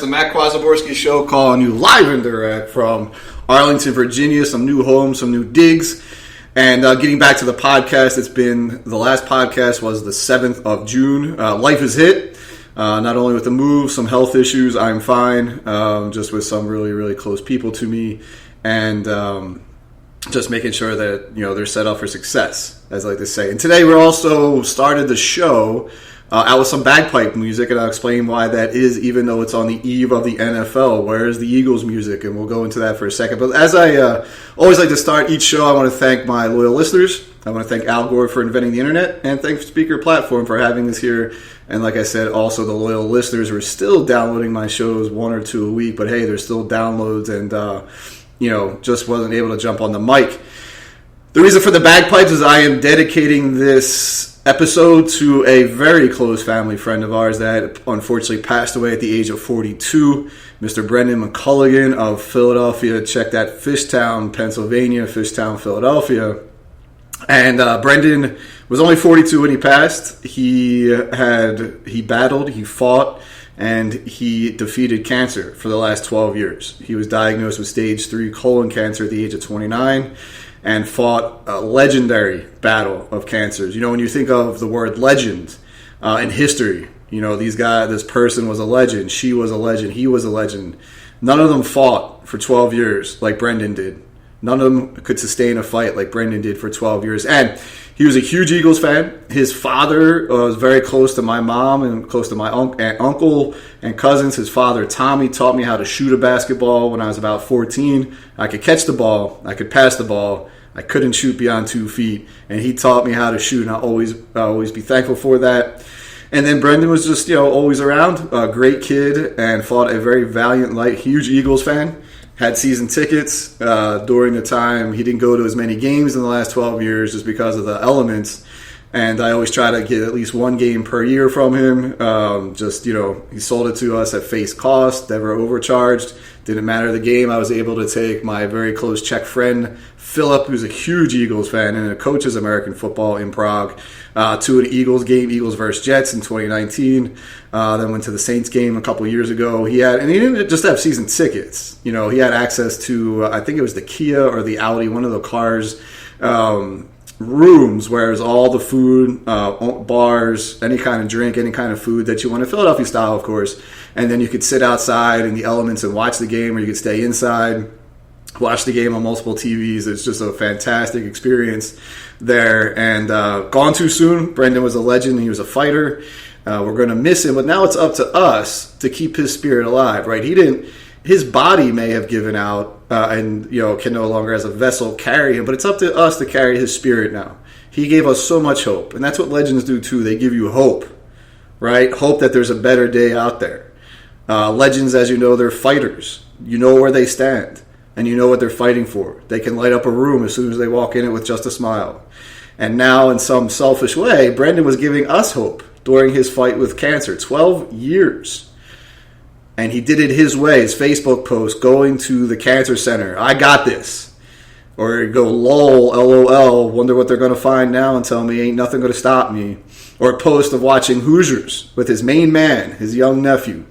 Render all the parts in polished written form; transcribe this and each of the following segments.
the Matt Kwazaborski Show, calling you live and direct from Arlington, Virginia. Some new homes, some new digs. And getting back to the podcast, the last podcast was the 7th of June. Life is hit, not only with the move, some health issues. I'm fine, just with some really, really close people to me. And just making sure that, they're set up for success, as I like to say. And today we also started the show out with some bagpipe music, and I'll explain why that is, even though it's on the eve of the NFL. Where's the Eagles music? And we'll go into that for a second. But as I always like to start each show, I want to thank my loyal listeners. I want to thank Al Gore for inventing the internet, and thank Speaker Platform for having us here. And like I said, also the loyal listeners who are still downloading my shows, 1 or 2 a week. But hey, there's still downloads, and just wasn't able to jump on the mic. The reason for the bagpipes is I am dedicating this episode to a very close family friend of ours that unfortunately passed away at the age of 42, Mr. Bren McCulligan of Philadelphia. Check that, Fishtown, Pennsylvania, Fishtown, Philadelphia. And Brendan was only 42 when he passed. He battled, he fought, and he defeated cancer for the last 12 years. He was diagnosed with stage 3 colon cancer at the age of 29 and fought a legendary battle of cancers. When you think of the word legend in history, this person was a legend, she was a legend, he was a legend. None of them fought for 12 years like Brendan did. None of them could sustain a fight like Brendan did for 12 years. And he was a huge Eagles fan. His father was very close to my mom and close to my uncle and cousins. His father, Tommy, taught me how to shoot a basketball when I was about 14. I could catch the ball. I could pass the ball. I couldn't shoot beyond 2 feet. And he taught me how to shoot, and I'll always be thankful for that. And then Brendan was just, always around. A great kid and fought a very valiant life. Huge Eagles fan. Had season tickets during the time. He didn't go to as many games in the last 12 years just because of the elements. And I always try to get at least 1 game per year from him. He sold it to us at face cost, never overcharged. Didn't matter the game. I was able to take my very close Czech friend, Philip, who's a huge Eagles fan and coaches American football in Prague, to an Eagles game, Eagles versus Jets in 2019. Then went to the Saints game a couple years ago. He didn't just have season tickets. He had access to, I think it was the Kia or the Audi, one of the cars, rooms where it's all the food, bars, any kind of drink, any kind of food that you want, Philadelphia style, of course. And then you could sit outside in the elements and watch the game, or you could stay inside, watch the game on multiple TVs. It's just a fantastic experience there. And gone too soon. Brendan was a legend. He was a fighter. We're going to miss him, but now it's up to us to keep his spirit alive, right? His body may have given out and can no longer as a vessel carry him, but it's up to us to carry his spirit now. He gave us so much hope, and that's what legends do too. They give you hope, right? Hope that there's a better day out there. Legends, as you know, they're fighters. You know where they stand, and you know what they're fighting for. They can light up a room as soon as they walk in it with just a smile. And now, in some selfish way, Brendan was giving us hope during his fight with cancer. 12 years. And he did it his way. His Facebook post, going to the cancer center, I got this. Or go, lol, LOL, wonder what they're going to find now and tell me ain't nothing going to stop me. Or a post of watching Hoosiers with his main man, his young nephew,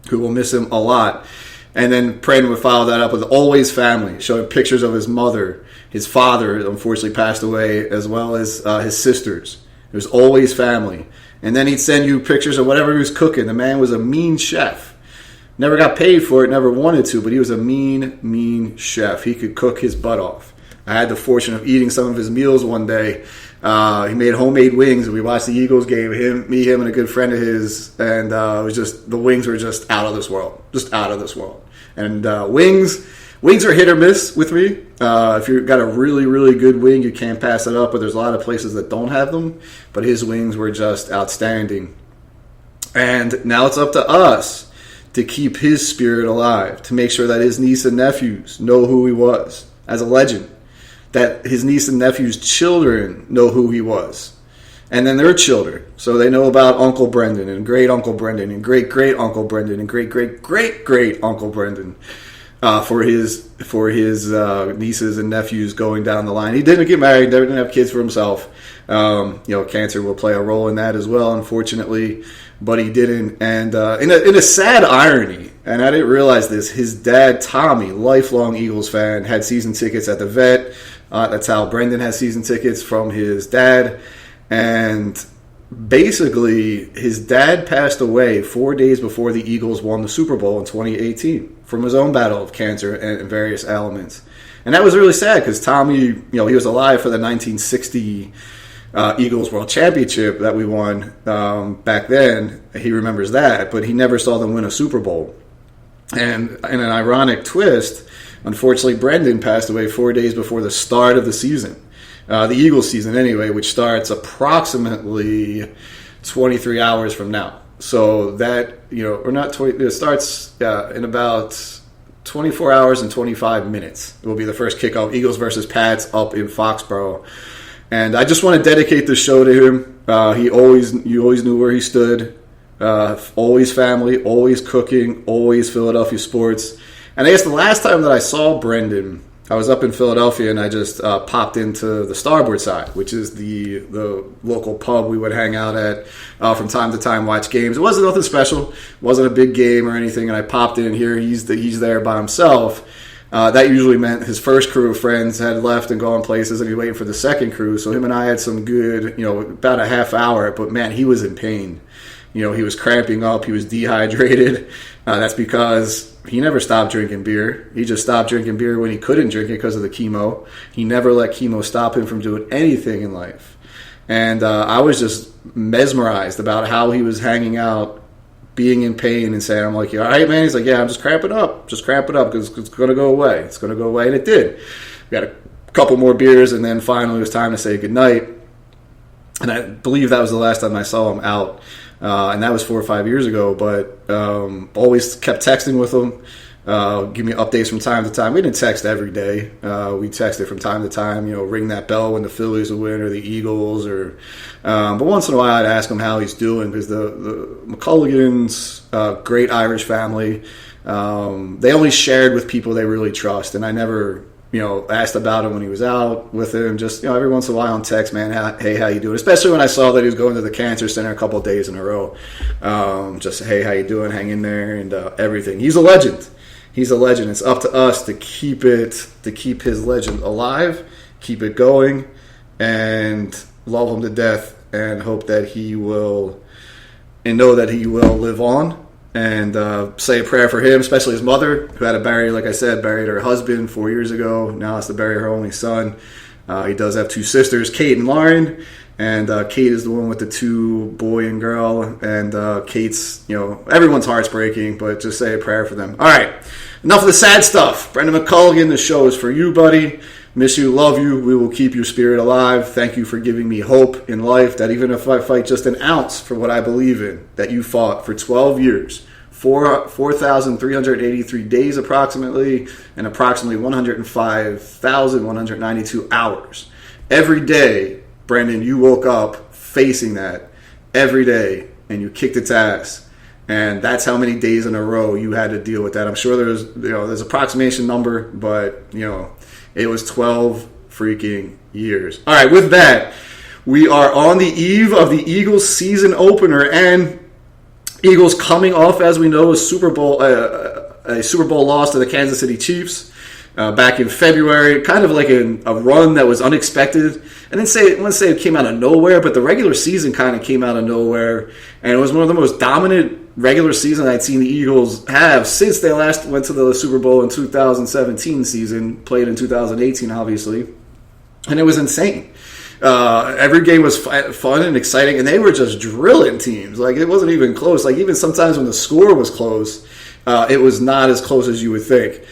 who will miss him a lot. And then Bren would follow that up with always family, showing pictures of his mother. His father, unfortunately, passed away, as well as his sisters. It was always family. And then he'd send you pictures of whatever he was cooking. The man was a mean chef. Never got paid for it, never wanted to, but he was a mean chef. He could cook his butt off. I had the fortune of eating some of his meals one day. He made homemade wings. We watched the Eagles game, me, him, and a good friend of his, and it was just, the wings were just out of this world. Just out of this world. And wings are hit or miss with me. If you've got a really, really good wing, you can't pass it up, but there's a lot of places that don't have them. But his wings were just outstanding. And now it's up to us to keep his spirit alive, to make sure that his niece and nephews know who he was as a legend, that his niece and nephew's children know who he was, and then their children, so they know about Uncle Brendan and great Uncle Brendan and great Uncle Brendan and great Uncle Brendan. for his nieces and nephews going down the line. He didn't get married, never didn't have kids for himself. Cancer will play a role in that as well, unfortunately, but he didn't. And in a sad irony, and I didn't realize this, his dad, Tommy, lifelong Eagles fan, had season tickets at the Vet. That's how Brendan has season tickets from his dad. And basically, his dad passed away 4 days before the Eagles won the Super Bowl in 2018 from his own battle of cancer and various ailments. And that was really sad because Tommy, he was alive for the 1960 Eagles World Championship that we won back then. He remembers that, but he never saw them win a Super Bowl. And in an ironic twist, unfortunately, Brendan passed away 4 days before the start of the season. The Eagles season anyway, which starts approximately 23 hours from now. So that, or not 20, it starts in about 24 hours and 25 minutes. It will be the first kickoff, Eagles versus Pats up in Foxborough. And I just want to dedicate this show to him. You always knew where he stood. Always family, always cooking, always Philadelphia sports. And I guess the last time that I saw Brendan, I was up in Philadelphia and I just popped into the Starboard Side, which is the local pub we would hang out at from time to time, watch games. It wasn't nothing special. It wasn't a big game or anything. And I popped in here. He's there by himself. That usually meant his first crew of friends had left and gone places and he was waiting for the second crew. So him and I had some good, about a half hour. But, man, he was in pain. He was cramping up. He was dehydrated. That's because he never stopped drinking beer. He just stopped drinking beer when he couldn't drink it because of the chemo. He never let chemo stop him from doing anything in life. And I was just mesmerized about how he was hanging out, being in pain, and saying, I'm like, you all right, man? He's like, yeah, I'm just cramping up. Just cramp it up because it's going to go away. It's going to go away. And it did. We had a couple more beers, and then finally it was time to say goodnight. And I believe that was the last time I saw him out. And that was 4 or 5 years ago, but always kept texting with him, give me updates from time to time. We didn't text every day. We texted from time to time, ring that bell when the Phillies would win or the Eagles. But once in a while I'd ask him how he's doing because the McCulligans, great Irish family, they only shared with people they really trust, and I never asked about him when he was out with him. Just, every once in a while on text, man, hey, how you doing? Especially when I saw that he was going to the cancer center a couple of days in a row. Just, hey, how you doing? Hang in there and everything. He's a legend. He's a legend. It's up to us to keep his legend alive, keep it going, and love him to death and hope that he will, and know that he will live on. And say a prayer for him, especially his mother, who had to bury, like I said, buried her husband 4 years ago. Now has to bury her only son. He does have two sisters, Kate and Lauren. And Kate is the one with the two, boy and girl. And Kate's, everyone's heart's breaking, but just say a prayer for them. All right, enough of the sad stuff. Brendan McCulligan, the show is for you, buddy. Miss you, love you. We will keep your spirit alive. Thank you for giving me hope in life that even if I fight just an ounce for what I believe in, that you fought for 12 years, 4,383 days approximately, and approximately 105,192 hours. Every day, Brendan, you woke up facing that every day, and you kicked its ass. And that's how many days in a row you had to deal with that. I'm sure there's approximation number, but, it was 12 freaking years. All right, with that, we are on the eve of the Eagles season opener, and Eagles coming off, as we know, a Super Bowl loss to the Kansas City Chiefs back in February, kind of like a run that was unexpected. I wouldn't say it came out of nowhere, but the regular season kind of came out of nowhere, and it was one of the most dominant regular season I'd seen the Eagles have since they last went to the Super Bowl in 2017 season, played in 2018, obviously, and it was insane. Every game was fun and exciting, and they were just drilling teams. Like, it wasn't even close. Like, even sometimes when the score was close, it was not as close as you would think.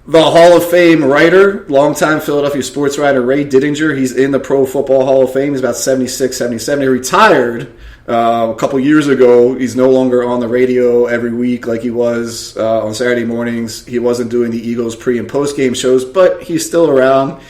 The Hall of Fame writer, longtime Philadelphia sports writer, Ray Didinger, he's in the Pro Football Hall of Fame. He's about 76, 77. He retired a couple years ago. He's no longer on the radio every week like he was on Saturday mornings. He wasn't doing the Eagles pre- and post-game shows, but he's still around.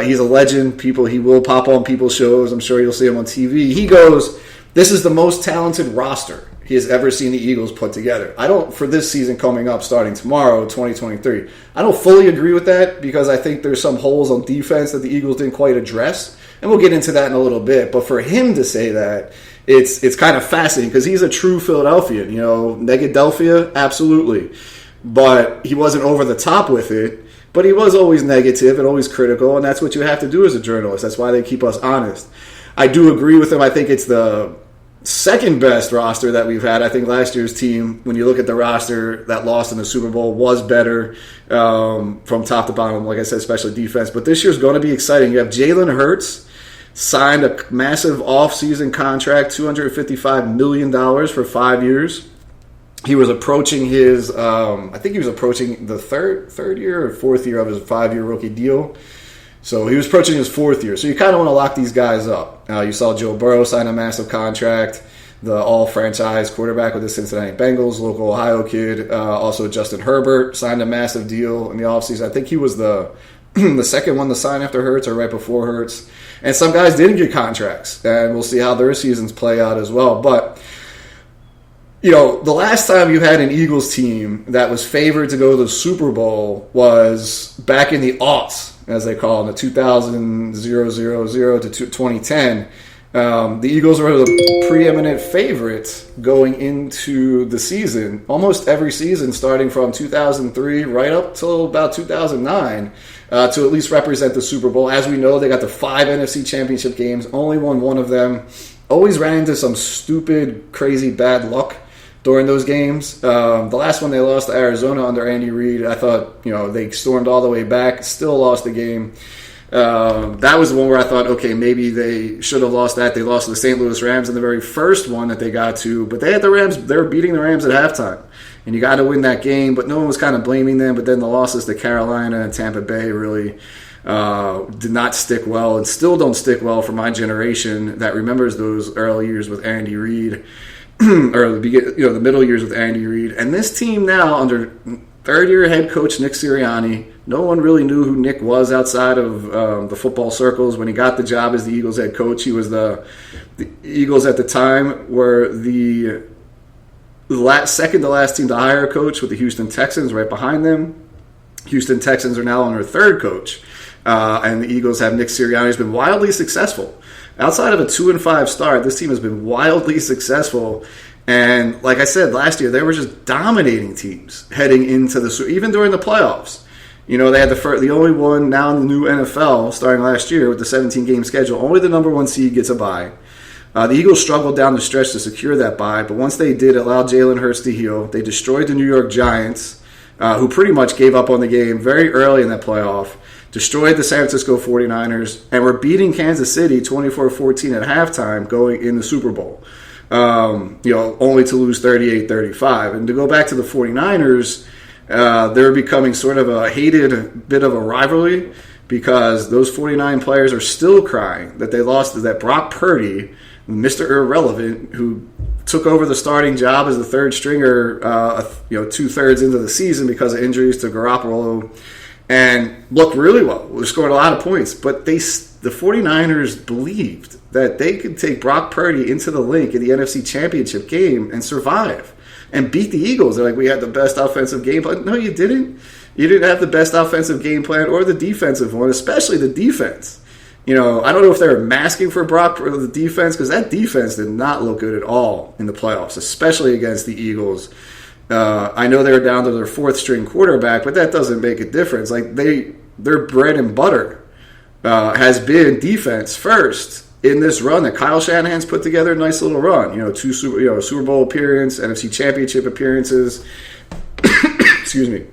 He's a legend. He will pop on people's shows. I'm sure you'll see him on TV. He goes, "This is the most talented roster he has ever seen the Eagles put together. I don't, for this season coming up, starting tomorrow, 2023, I don't fully agree with that because I think there's some holes on defense that the Eagles didn't quite address, and we'll get into that in a little bit. But for him to say that, it's kind of fascinating because he's a true Philadelphian. Negadelphia, absolutely. But he wasn't over the top with it. But he was always negative and always critical, and that's what you have to do as a journalist. That's why they keep us honest. I do agree with him. I think it's the second best roster that we've had. I think last year's team, when you look at the roster that lost in the Super Bowl, was better from top to bottom, like I said, especially defense. But this year's going to be exciting. You have Jalen Hurts signed a massive offseason contract, $255 million for 5 years. He was approaching his, I think he was approaching the third year or fourth year of his 5-year rookie deal. So he was approaching his 4th year. So you kind of want to lock these guys up. You saw Joe Burrow sign a massive contract, the all-franchise quarterback with the Cincinnati Bengals, local Ohio kid. Also Justin Herbert signed a massive deal in the offseason. I think he was the second one to sign after Hurts or right before Hurts. And some guys didn't get contracts. And we'll see how their seasons play out as well. But the last time you had an Eagles team that was favored to go to the Super Bowl was back in the aughts, as they call it, in the 2000 to 2010. The Eagles were the preeminent favorites going into the season, almost every season, starting from 2003 right up till about 2009, to at least represent the Super Bowl. As we know, they got the 5 NFC championship games, only won one of them, always ran into some stupid, crazy, bad luck during those games. The last one they lost to Arizona under Andy Reid, I thought, they stormed all the way back, still lost the game. That was the one where I thought, okay, maybe they should have lost that. They lost to the St. Louis Rams in the very first one that they got to, but they had the Rams, they were beating the Rams at halftime. And you got to win that game, but no one was kind of blaming them. But then the losses to Carolina and Tampa Bay really did not stick well and still don't stick well for my generation that remembers those early years with Andy Reid. Or the middle years with Andy Reid. And this team now, under third-year head coach Nick Sirianni, no one really knew who Nick was outside of the football circles. When he got the job as the Eagles head coach, he was the Eagles at the time were the second to last team to hire a coach, with the Houston Texans right behind them. Houston Texans are now on their third coach. And the Eagles have Nick Sirianni, who's been wildly successful. Outside of a 2-5 start, this team has been wildly successful. And like I said, last year, they were just dominating teams heading into even during the playoffs. They had the only one now in the new NFL starting last year with the 17-game schedule. Only the number 1 seed gets a bye. The Eagles struggled down the stretch to secure that bye, but once they did, it allowed Jalen Hurts to heal. They destroyed the New York Giants, who pretty much gave up on the game very early in that playoff. Destroyed the San Francisco 49ers, and were beating Kansas City 24-14 at halftime going in the Super Bowl, only to lose 38-35. And to go back to the 49ers, they're becoming sort of a hated bit of a rivalry because those 49 players are still crying that they lost, that Brock Purdy, Mr. Irrelevant, who took over the starting job as the third stringer, 2/3 into the season because of injuries to Garoppolo, and looked really well. They scored a lot of points. But the 49ers believed that they could take Brock Purdy into the link in the NFC Championship game and survive and beat the Eagles. They're like, we had the best offensive game plan. No, you didn't. You didn't have the best offensive game plan or the defensive one, especially the defense. I don't know if they were masking for Brock or the defense, because that defense did not look good at all in the playoffs, especially against the Eagles. I know they're down to their 4th-string quarterback, but that doesn't make a difference. Like their bread and butter has been defense first in this run that Kyle Shanahan's put together. A nice little run, 2 Super Bowl appearance, NFC Championship appearances. Excuse me.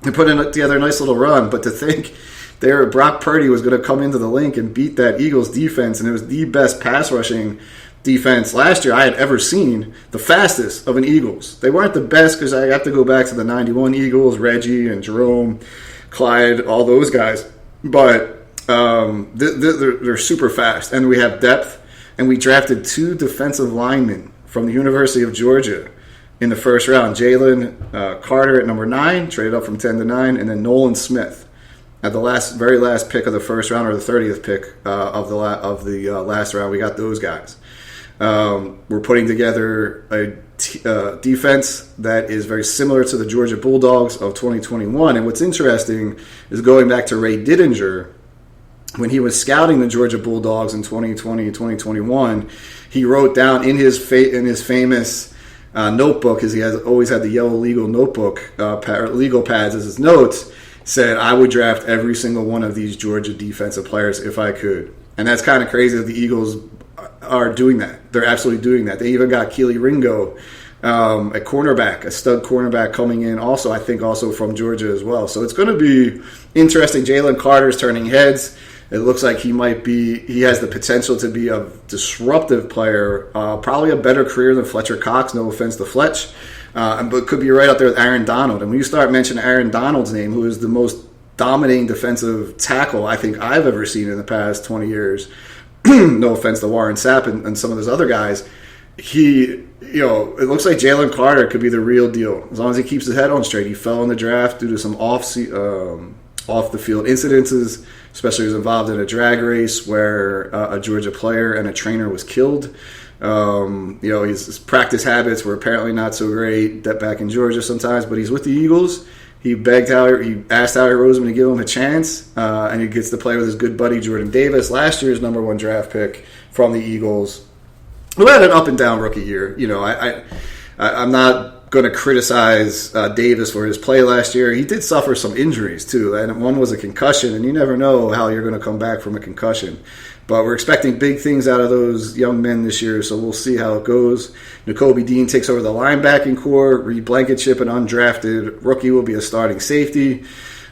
They put together a nice little run, but to think Brock Purdy was going to come into the link and beat that Eagles defense, and it was the best pass rushing defense last year I had ever seen, the fastest of an Eagles. They weren't the best because I have to go back to the 91 Eagles, Reggie and Jerome, Clyde, all those guys. But they're super fast, and we have depth, and we drafted 2 defensive linemen from the University of Georgia in the first round. Jalen Carter at number 9, traded up from 10 to 9, and then Nolan Smith at the very last pick of the first round, or the 30th pick of the last round. We got those guys. We're putting together a defense that is very similar to the Georgia Bulldogs of 2021. And what's interesting is going back to Ray Didinger, when he was scouting the Georgia Bulldogs in 2020, 2021, he wrote down in his famous notebook, because he has always had the yellow legal notebook, legal pads as his notes, said, I would draft every single one of these Georgia defensive players if I could. And that's kind of crazy that the Eagles are doing that. They're absolutely doing that. They even got Keely Ringo, a cornerback, a stud cornerback coming in also, I think also from Georgia as well. So it's going to be interesting. Jalen Carter's turning heads. It looks like he has the potential to be a disruptive player, probably a better career than Fletcher Cox, no offense to Fletch, but could be right up there with Aaron Donald. And when you start mentioning Aaron Donald's name, who is the most dominating defensive tackle I think I've ever seen in the past 20 years, no offense to Warren Sapp and some of those other guys, it looks like Jalen Carter could be the real deal as long as he keeps his head on straight. He fell in the draft due to some off the field incidences, especially he was involved in a drag race where a Georgia player and a trainer was killed. His practice habits were apparently not so great back in Georgia sometimes, but he's with the Eagles. He asked Howie Roseman to give him a chance, and he gets to play with his good buddy Jordan Davis, last year's number 1 draft pick from the Eagles, who had an up and down rookie year. I'm not going to criticize Davis for his play last year. He did suffer some injuries too, and one was a concussion, and you never know how you're going to come back from a concussion. But we're expecting big things out of those young men this year, so we'll see how it goes. Nakobe Dean takes over the linebacking core. Reed Blankenship, an undrafted rookie, will be a starting safety.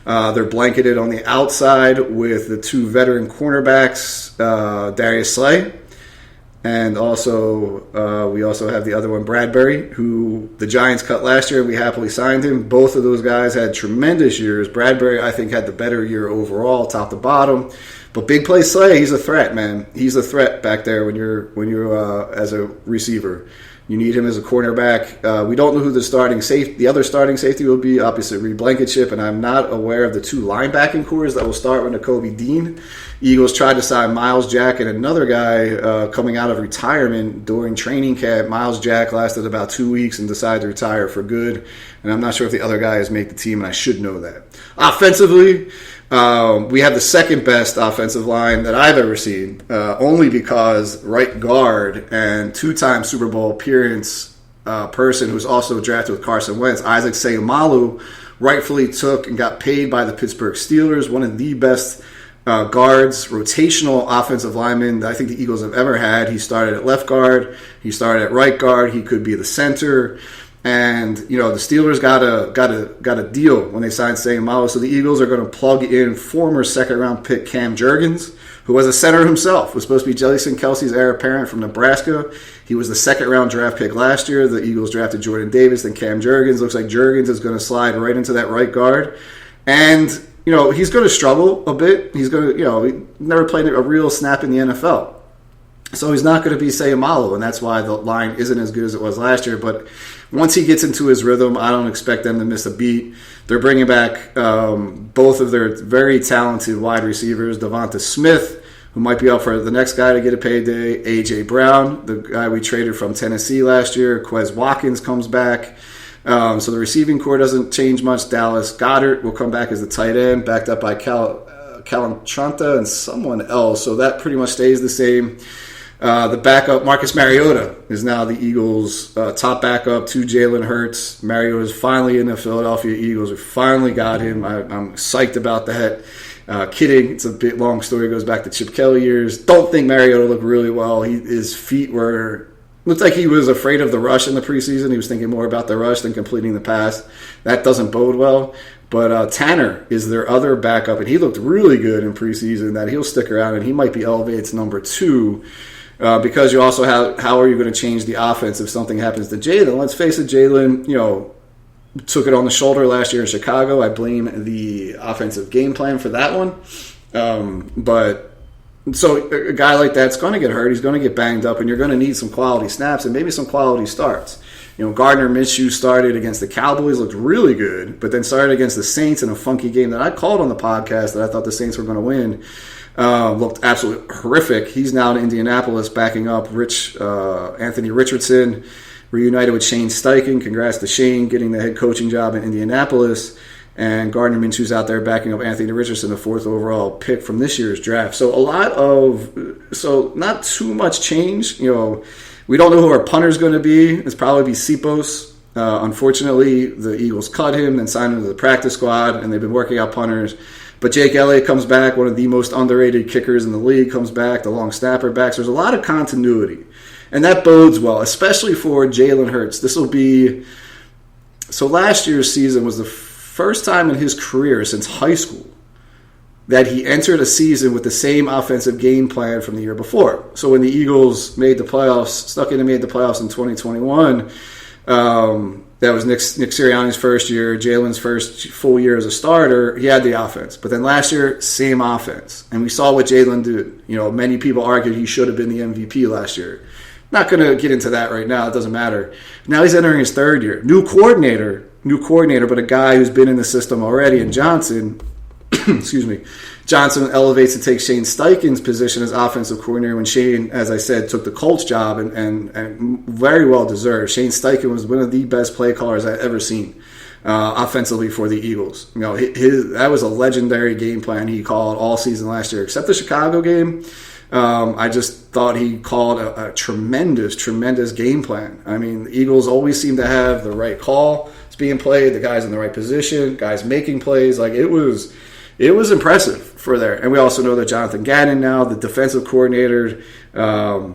They're blanketed on the outside with the 2 veteran cornerbacks, Darius Slay, and also we also have the other one, Bradbury, who the Giants cut last year. We happily signed him. Both of those guys had tremendous years. Bradbury, I think, had the better year overall, top to bottom. But big play Slay, he's a threat, man. He's a threat back there when you're as a receiver. You need him as a cornerback. We don't know who the other starting safety will be. Obviously, Reed Blankenship, and I'm not aware of the 2 linebacking cores that will start with Nakobe Dean. Eagles tried to sign Miles Jack and another guy coming out of retirement during training camp. Miles Jack lasted about 2 weeks and decided to retire for good. And I'm not sure if the other guys make the team, and I should know that. Offensively, we have the second best offensive line that I've ever seen, only because right guard and 2-time Super Bowl appearance person who's also drafted with Carson Wentz, Isaac Seumalo, rightfully took and got paid by the Pittsburgh Steelers, one of the best guards, rotational offensive linemen that I think the Eagles have ever had. He started at left guard. He started at right guard. He could be the center. And, the Steelers got a deal when they signed Seumalo. So the Eagles are going to plug in former second-round pick Cam Jurgens, who was a center himself, was supposed to be Jellison Kelsey's heir apparent from Nebraska. He was the second-round draft pick last year. The Eagles drafted Jordan Davis, then Cam Jurgens. Looks like Jurgens is going to slide right into that right guard. And, he's going to struggle a bit. He's going to, he never played a real snap in the NFL. So he's not going to be Seumalo, and that's why the line isn't as good as it was last year. But once he gets into his rhythm, I don't expect them to miss a beat. They're bringing back both of their very talented wide receivers, Devonta Smith, who might be up for the next guy to get a payday, A.J. Brown, the guy we traded from Tennessee last year. Quez Watkins comes back. So the receiving core doesn't change much. Dallas Goedert will come back as the tight end, backed up by Callum Tranta and someone else. So that pretty much stays the same. The backup, Marcus Mariota, is now the Eagles' top backup to Jalen Hurts. Mariota's finally in the Philadelphia Eagles. We finally got him. I'm psyched about that. Kidding. It's a bit long story. It goes back to Chip Kelly years. Don't think Mariota looked really well. His feet looked like he was afraid of the rush in the preseason. He was thinking more about the rush than completing the pass. That doesn't bode well. But Tanner is their other backup, and he looked really good in preseason. That he'll stick around, and he might be elevated to number 2. Because you also have, how are you going to change the offense if something happens to Jalen? Let's face it, Jalen, took it on the shoulder last year in Chicago. I blame the offensive game plan for that one. But so a guy like that's going to get hurt. He's going to get banged up, and you're going to need some quality snaps and maybe some quality starts. Gardner Minshew started against the Cowboys, looked really good, but then started against the Saints in a funky game that I called on the podcast that I thought the Saints were going to win. looked absolutely horrific. He's now in Indianapolis backing up Anthony Richardson, reunited with Shane Steichen. Congrats to Shane getting the head coaching job in Indianapolis. And Gardner Minshew's out there backing up Anthony Richardson, the 4th overall pick from this year's draft. So not too much change. We don't know who our punter's going to be. It's probably be Sipos. Unfortunately, the Eagles cut him and signed him to the practice squad, and they've been working out punters. But Jake Elliott comes back, one of the most underrated kickers in the league, comes back, the long snapper backs. There's a lot of continuity, and that bodes well, especially for Jalen Hurts. Last year's season was the first time in his career since high school that he entered a season with the same offensive game plan from the year before. So when the Eagles made the playoffs in 2021, that was Nick Sirianni's first year, Jalen's first full year as a starter. He had the offense. But then last year, same offense. And we saw what Jalen did. Many people argued he should have been the MVP last year. Not going to get into that right now. It doesn't matter. Now he's entering his 3rd year. New coordinator, but a guy who's been in the system already. And Johnson, Johnson elevates to take Shane Steichen's position as offensive coordinator when Shane, as I said, took the Colts job and very well deserved. Shane Steichen was one of the best play callers I've ever seen offensively for the Eagles. That was a legendary game plan he called all season last year, except the Chicago game. I just thought he called a tremendous game plan. I mean, the Eagles always seem to have the right call. It's being played, the guys in the right position, guys making plays. Like, it was impressive for there. And we also know that Jonathan Gannon now, the defensive coordinator, a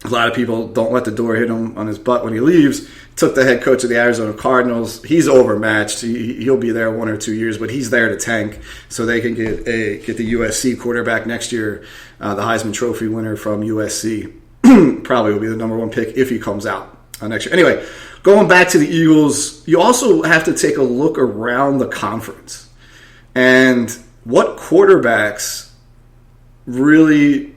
lot of people don't let the door hit him on his butt when he leaves. Took the head coach of the Arizona Cardinals. He's overmatched. He'll be there 1 or 2 years, but he's there to tank so they can get the USC quarterback next year, the Heisman Trophy winner from USC. Probably will be the number 1 pick if he comes out next year. Anyway, going back to the Eagles, you also have to take a look around the conference. And what quarterbacks really,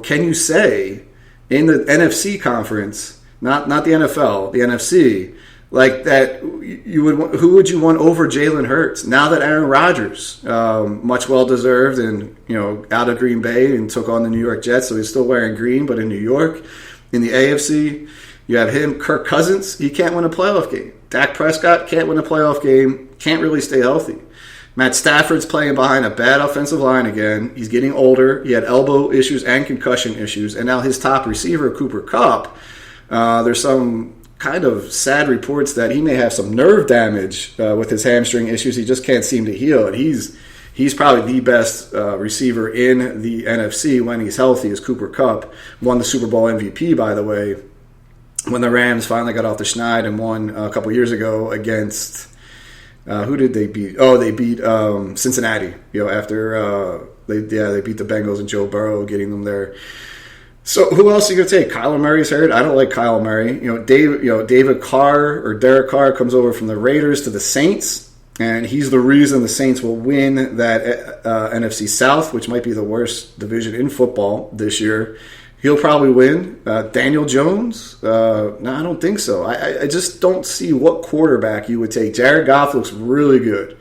can you say in the NFC conference, not the NFL, the NFC, like that who would you want over Jalen Hurts? Now that Aaron Rodgers, much well-deserved and, out of Green Bay and took on the New York Jets, so he's still wearing green, but in New York, in the AFC, you have him, Kirk Cousins, he can't win a playoff game. Dak Prescott can't win a playoff game, can't really stay healthy. Matt Stafford's playing behind a bad offensive line again. He's getting older. He had elbow issues and concussion issues. And now his top receiver, Cooper Kupp, there's some kind of sad reports that he may have some nerve damage with his hamstring issues. He just can't seem to heal it. He's probably the best receiver in the NFC when he's healthy is Cooper Kupp. Won the Super Bowl MVP, by the way, when the Rams finally got off the schneid and won a couple years ago against... who did they beat? Oh, they beat Cincinnati. After they beat the Bengals and Joe Burrow, getting them there. So who else are you gonna take? Kyler Murray's hurt. I don't like Kyler Murray. David Carr or Derek Carr comes over from the Raiders to the Saints, and he's the reason the Saints will win that NFC South, which might be the worst division in football this year. He'll probably win. Daniel Jones? No, I don't think so. I just don't see what quarterback you would take. Jared Goff looks really good.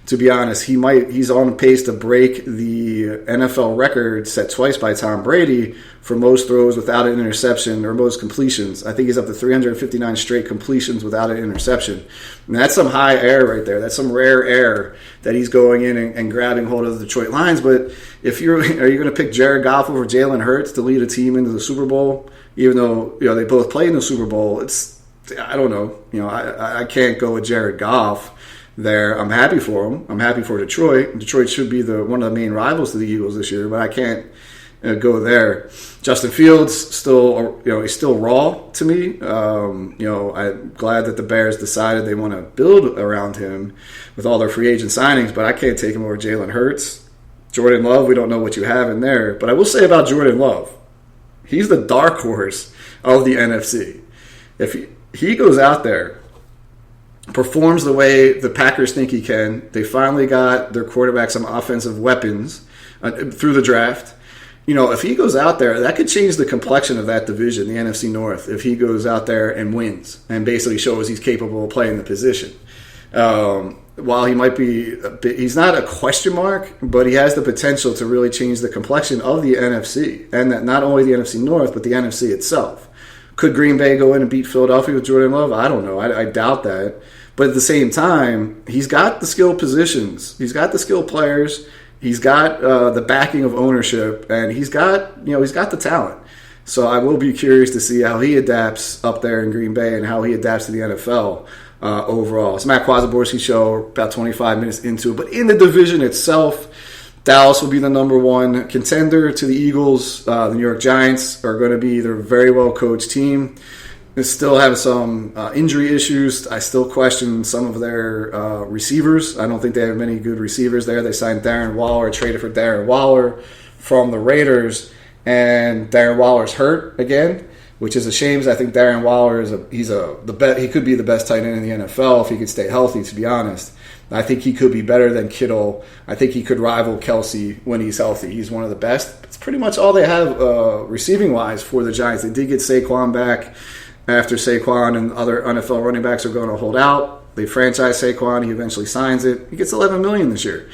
To be honest, he's on pace to break the NFL record set twice by Tom Brady for most throws without an interception or most completions. I think he's up to 359 straight completions without an interception. And that's some high air right there. That's some rare air that he's going in and grabbing hold of the Detroit Lions. But are you going to pick Jared Goff over Jalen Hurts to lead a team into the Super Bowl? Even though they both play in the Super Bowl, I don't know. I can't go with Jared Goff there. I'm happy for him. I'm happy for Detroit. Detroit should be one of the main rivals to the Eagles this year, but I can't go there. Justin Fields he's still raw to me. I'm glad that the Bears decided they want to build around him with all their free agent signings, but I can't take him over Jalen Hurts. Jordan Love, we don't know what you have in there, but I will say about Jordan Love, he's the dark horse of the NFC. If he goes out there, performs the way the Packers think he can. They finally got their quarterback some offensive weapons through the draft. If he goes out there, that could change the complexion of that division, the NFC North, if he goes out there and wins and basically shows he's capable of playing the position. While he might be he's not a question mark, but he has the potential to really change the complexion of the NFC, and that not only the NFC North, but the NFC itself. Could Green Bay go in and beat Philadelphia with Jordan Love? I don't know. I doubt that. But at the same time, he's got the skill positions. He's got the skill players. He's got the backing of ownership, and he's got the talent. So I will be curious to see how he adapts up there in Green Bay and how he adapts to the NFL overall. It's Matt Kwazaborski's show, about 25 minutes into it. But in the division itself, Dallas will be the number one contender to the Eagles. The New York Giants are going to be their very well-coached team. They still have some injury issues. I still question some of their receivers. I don't think they have many good receivers there. They signed Darren Waller, traded for Darren Waller from the Raiders, and Darren Waller's hurt again, which is a shame. I think Darren Waller he could be the best tight end in the NFL if he could stay healthy, to be honest. I think he could be better than Kittle. I think he could rival Kelsey when he's healthy. He's one of the best. It's pretty much all they have receiving-wise for the Giants. They did get Saquon back after Saquon and other NFL running backs are going to hold out. They franchise Saquon. He eventually signs it. He gets $11 million this year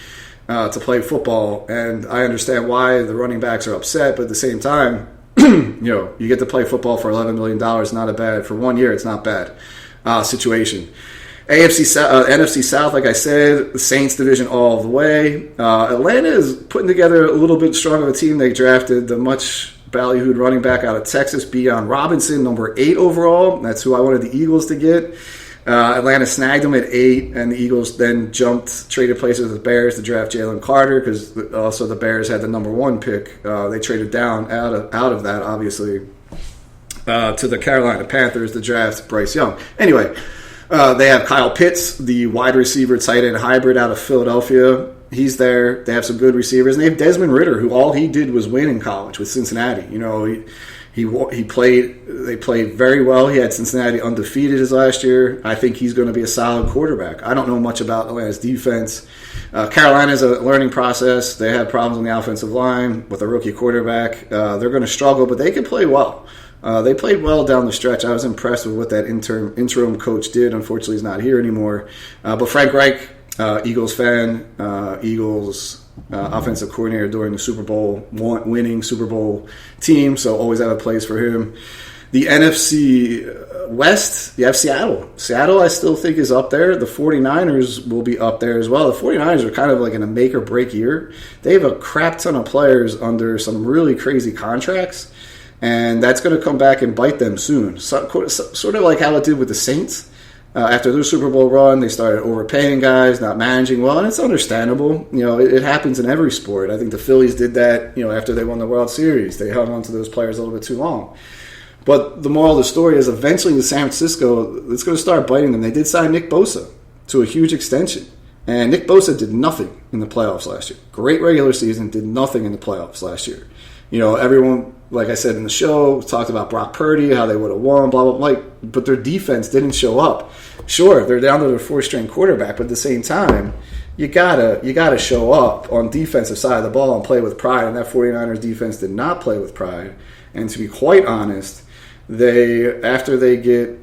to play football, and I understand why the running backs are upset, but at the same time, you get to play football for $11 million. Not a bad, for 1 year, it's not bad situation. NFC South, like I said, the Saints division all the way. Atlanta is putting together a little bit stronger of a team. They drafted the much ballyhooed running back out of Texas, Bijan Robinson, number 8 overall. That's who I wanted the Eagles to get. Atlanta snagged him at 8, and the Eagles then traded places with the Bears to draft Jalen Carter, because also the Bears had the number 1 pick. They traded down out of that, obviously, to the Carolina Panthers to draft Bryce Young. Anyway, they have Kyle Pitts, the wide receiver tight end hybrid out of Philadelphia. He's there. They have some good receivers. And they have Desmond Ridder, who all he did was win in college with Cincinnati. He played. They played very well. He had Cincinnati undefeated his last year. I think he's going to be a solid quarterback. I don't know much about Atlanta's defense. Carolina's a learning process. They have problems on the offensive line with a rookie quarterback. They're going to struggle, but they can play well. They played well down the stretch. I was impressed with what that interim coach did. Unfortunately, he's not here anymore. But Frank Reich, Eagles fan, Eagles offensive coordinator during the Super Bowl, winning Super Bowl team, so always have a place for him. The NFC West, you have Seattle. Seattle, I still think, is up there. The 49ers will be up there as well. The 49ers are kind of like in a make-or-break year. They have a crap ton of players under some really crazy contracts, and that's going to come back and bite them soon. Sort of like how it did with the Saints. After their Super Bowl run, they started overpaying guys, not managing well, and it's understandable. It happens in every sport. I think the Phillies did that, after they won the World Series. They hung on to those players a little bit too long. But the moral of the story is eventually in San Francisco, it's going to start biting them. They did sign Nick Bosa to a huge extension. And Nick Bosa did nothing in the playoffs last year. Great regular season, did nothing in the playoffs last year. Everyone, like I said in the show, talked about Brock Purdy, how they would have won, blah, blah, blah. But their defense didn't show up. Sure, they're down to their 4th-string quarterback, but at the same time, you gotta show up on defensive side of the ball and play with pride. And that 49ers defense did not play with pride. And to be quite honest, after they get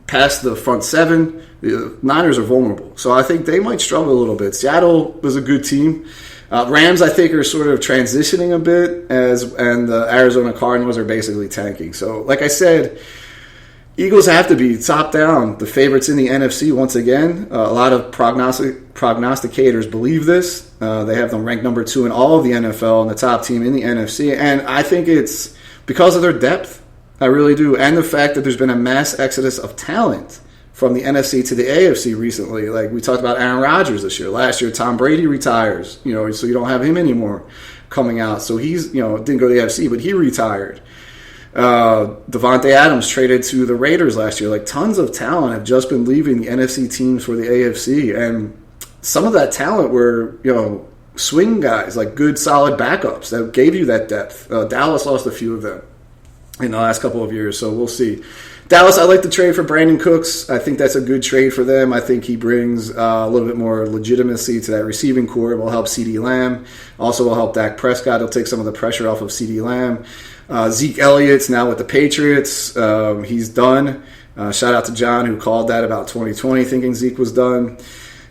past the front 7, the Niners are vulnerable. So I think they might struggle a little bit. Seattle was a good team. Rams, I think, are sort of transitioning a bit, and the Arizona Cardinals are basically tanking. So, like I said, Eagles have to be top down the favorites in the NFC once again. A lot of prognosticators believe this. They have them ranked number 2 in all of the NFL and the top team in the NFC. And I think it's because of their depth. I really do. And the fact that there's been a mass exodus of talent from the NFC to the AFC recently. Like we talked about Aaron Rodgers this year. Last year, Tom Brady retires, so you don't have him anymore coming out. So he's, didn't go to the AFC, but he retired. Devontae Adams traded to the Raiders last year. Like tons of talent have just been leaving the NFC teams for the AFC. And some of that talent were, swing guys, like good, solid backups that gave you that depth. Dallas lost a few of them in the last couple of years, so we'll see. Dallas, I like the trade for Brandon Cooks. I think that's a good trade for them. I think he brings a little bit more legitimacy to that receiving core. It will help CeeDee Lamb. Also will help Dak Prescott. He'll take some of the pressure off of CeeDee Lamb. Zeke Elliott's now with the Patriots. He's done. Shout out to John, who called that about 2020, thinking Zeke was done.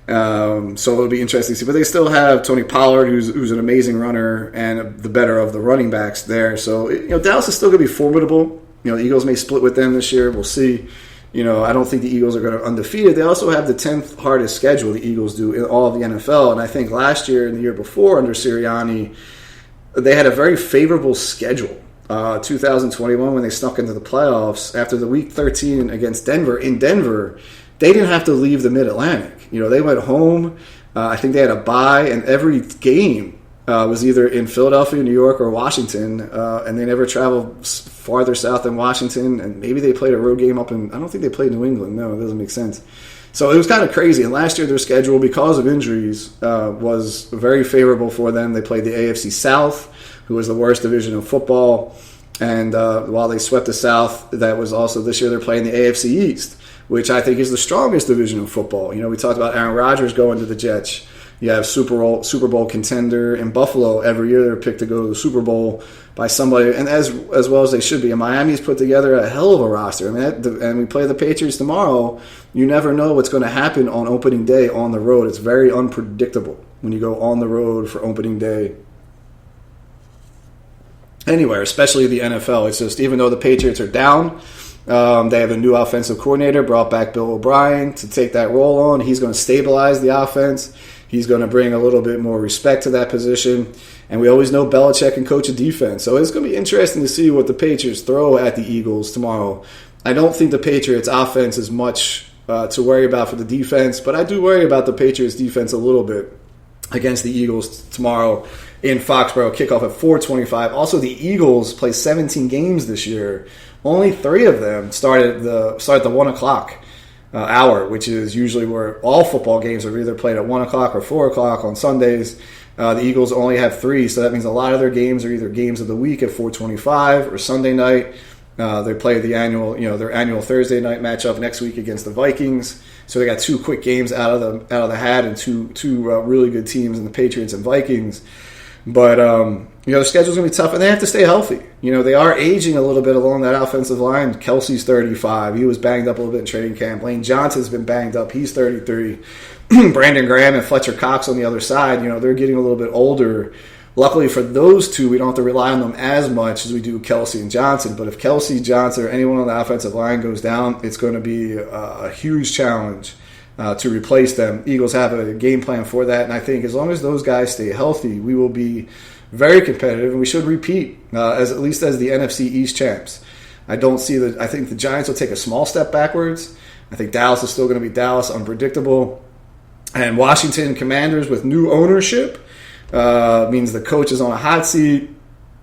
So it'll be interesting to see. But they still have Tony Pollard, who's an amazing runner and the better of the running backs there. So, Dallas is still going to be formidable. The Eagles may split with them this year. We'll see. I don't think the Eagles are going to undefeated. They also have the 10th hardest schedule the Eagles do in all of the NFL. And I think last year and the year before under Sirianni, they had a very favorable schedule. 2021, when they snuck into the playoffs after the Week 13 against Denver, in Denver, they didn't have to leave the Mid-Atlantic. They went home. I think they had a bye, and every game was either in Philadelphia, New York, or Washington, and they never traveled farther south than Washington, and maybe they played a road game up in, I don't think they played New England. No, it doesn't make sense. So it was kind of crazy, and last year their schedule, because of injuries, was very favorable for them. They played the AFC South, who was the worst division of football, and while they swept the South, that was also this year they're playing the AFC East, which I think is the strongest division of football. We talked about Aaron Rodgers going to the Jets. You have Super Bowl contender in Buffalo. Every year they're picked to go to the Super Bowl by somebody, and as well as they should be. And Miami's put together a hell of a roster. And we play the Patriots tomorrow. You never know what's going to happen on opening day on the road. It's very unpredictable when you go on the road for opening day. Anywhere, especially the NFL. It's just, even though the Patriots are down, they have a new offensive coordinator, brought back Bill O'Brien to take that role on. He's going to stabilize the offense. He's going to bring a little bit more respect to that position. And we always know Belichick can coach a defense. So it's going to be interesting to see what the Patriots throw at the Eagles tomorrow. I don't think the Patriots' offense is much to worry about for the defense, but I do worry about the Patriots' defense a little bit against the Eagles tomorrow in Foxborough. Kickoff at 4:25. Also, the Eagles play 17 games this year. Only 3 of them start at the 1 o'clock hour, which is usually where all football games are either played at 1 o'clock or 4 o'clock on Sundays. The Eagles only have 3, so that means a lot of their games are either games of the week at 4:25 or Sunday night. They play their annual Thursday night matchup next week against the Vikings. So they got 2 quick games out of the hat, and two really good teams in the Patriots and Vikings. But the schedule's gonna be tough, and they have to stay healthy. They are aging a little bit along that offensive line. Kelsey's 35; he was banged up a little bit in training camp. Lane Johnson's been banged up; he's 33. Brandon Graham and Fletcher Cox on the other side, they're getting a little bit older. Luckily for those two, we don't have to rely on them as much as we do Kelsey and Johnson. But if Kelsey, Johnson, or anyone on the offensive line goes down, it's going to be a huge challenge to replace them. Eagles have a game plan for that, and I think as long as those guys stay healthy, we will be very competitive, and we should repeat at least as the NFC East champs. I think the Giants will take a small step backwards. I think Dallas is still going to be Dallas, unpredictable, and Washington Commanders with new ownership means the coach is on a hot seat.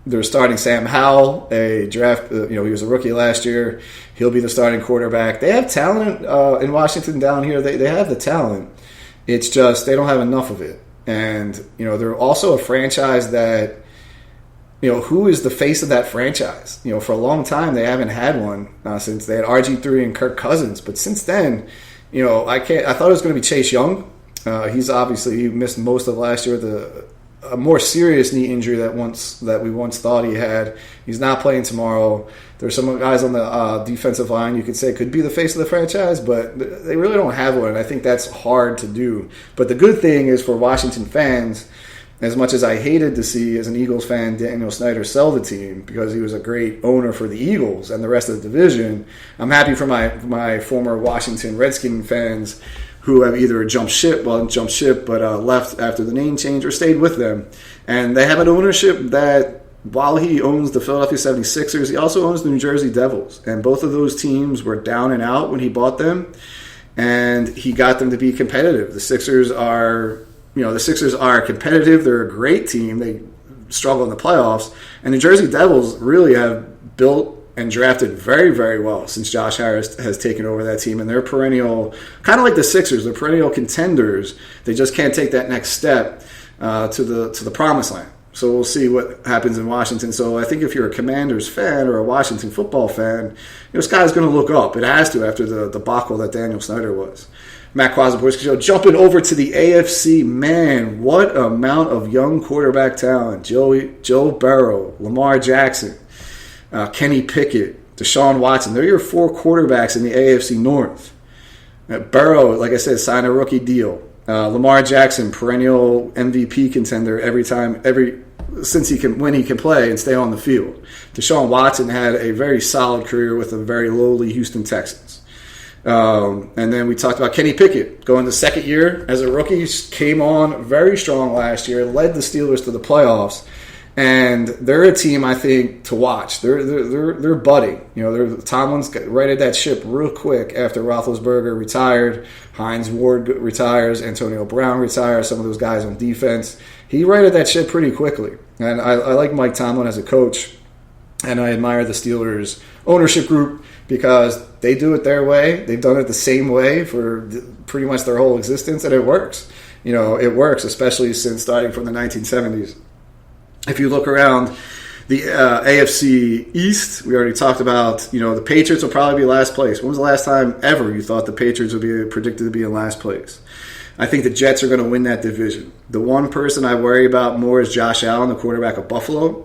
They're starting Sam Howell, a draft. He was a rookie last year. He'll be the starting quarterback. They have talent in Washington down here. They have the talent. It's just they don't have enough of it. And they're also a franchise that who is the face of that franchise? For a long time they haven't had one since they had RG3 and Kirk Cousins. But since then, I thought it was going to be Chase Young. He missed most of last year with a more serious knee injury that we once thought he had. He's not playing tomorrow. There's some guys on the defensive line you could say could be the face of the franchise, but they really don't have one, and I think that's hard to do. But the good thing is for Washington fans, as much as I hated to see, as an Eagles fan, Daniel Snyder sell the team because he was a great owner for the Eagles and the rest of the division, I'm happy for my former Washington Redskin fans who have either jumped ship, but left after the name change or stayed with them. And they have an ownership that, while he owns the Philadelphia 76ers, he also owns the New Jersey Devils. And both of those teams were down and out when he bought them, and he got them to be competitive. The Sixers are competitive. They're a great team. They struggle in the playoffs. And the New Jersey Devils really have built and drafted very, very well since Josh Harris has taken over that team. And they're perennial, kind of like the Sixers, they're perennial contenders. They just can't take that next step to the promised land. So we'll see what happens in Washington. So I think if you're a Commanders fan or a Washington football fan, Sky's going to look up. It has to after the debacle that Daniel Snyder was. Matt Quazzaborski Show, jumping over to the AFC. Man, what amount of young quarterback talent. Joe Burrow, Lamar Jackson, Kenny Pickett, Deshaun Watson. They're your 4 quarterbacks in the AFC North. Burrow, like I said, signed a rookie deal. Lamar Jackson, perennial MVP contender when he can play and stay on the field. Deshaun Watson had a very solid career with the very lowly Houston Texans. And then we talked about Kenny Pickett going the second year as a rookie, came on very strong last year, led the Steelers to the playoffs, and they're a team I think to watch. They're budding. Tomlin's righted that ship real quick after Roethlisberger retired, Hines Ward retires, Antonio Brown retires, some of those guys on defense. He righted that ship pretty quickly, and I like Mike Tomlin as a coach, and I admire the Steelers ownership group because they do it their way. They've done it the same way for pretty much their whole existence, and it works. It works, especially since starting from the 1970s. If you look around the AFC East, we already talked about, the Patriots will probably be last place. When was the last time ever you thought the Patriots would be predicted to be in last place? I think the Jets are going to win that division. The one person I worry about more is Josh Allen, the quarterback of Buffalo.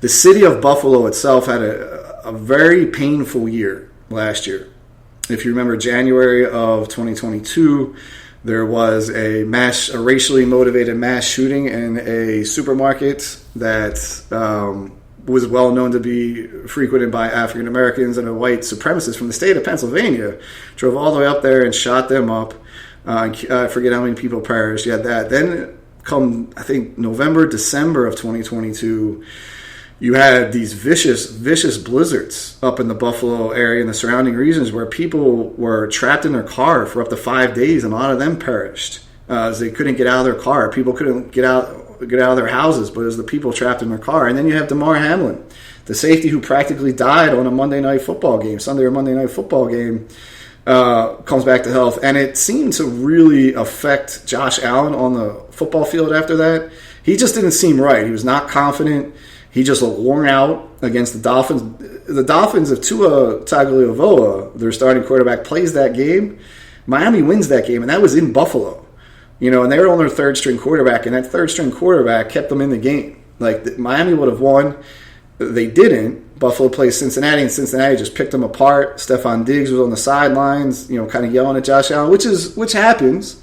The city of Buffalo itself had a very painful year last year. If you remember January of 2022, there was a racially motivated mass shooting in a supermarket that was well known to be frequented by African Americans, and a white supremacist from the state of Pennsylvania drove all the way up there and shot them up. I forget how many people perished. You had that. Then come, I think, November, December of 2022, you had these vicious blizzards up in the Buffalo area and the surrounding regions where people were trapped in their car for up to 5 days, and a lot of them perished as they couldn't get out of their car. People couldn't get out of their houses, but it was the people trapped in their car. And then you have Damar Hamlin, the safety who practically died on a Sunday or Monday night football game, comes back to health. And it seemed to really affect Josh Allen on the football field after that. He just didn't seem right. He was not confident. He just looked worn out against the Dolphins. The Dolphins, if Tua Tagovailoa, their starting quarterback, plays that game, Miami wins that game, and that was in Buffalo. And they were on their third-string quarterback, and that third-string quarterback kept them in the game. Miami would have won. They didn't. Buffalo plays Cincinnati, and Cincinnati just picked them apart. Stephon Diggs was on the sidelines, kind of yelling at Josh Allen, which happens,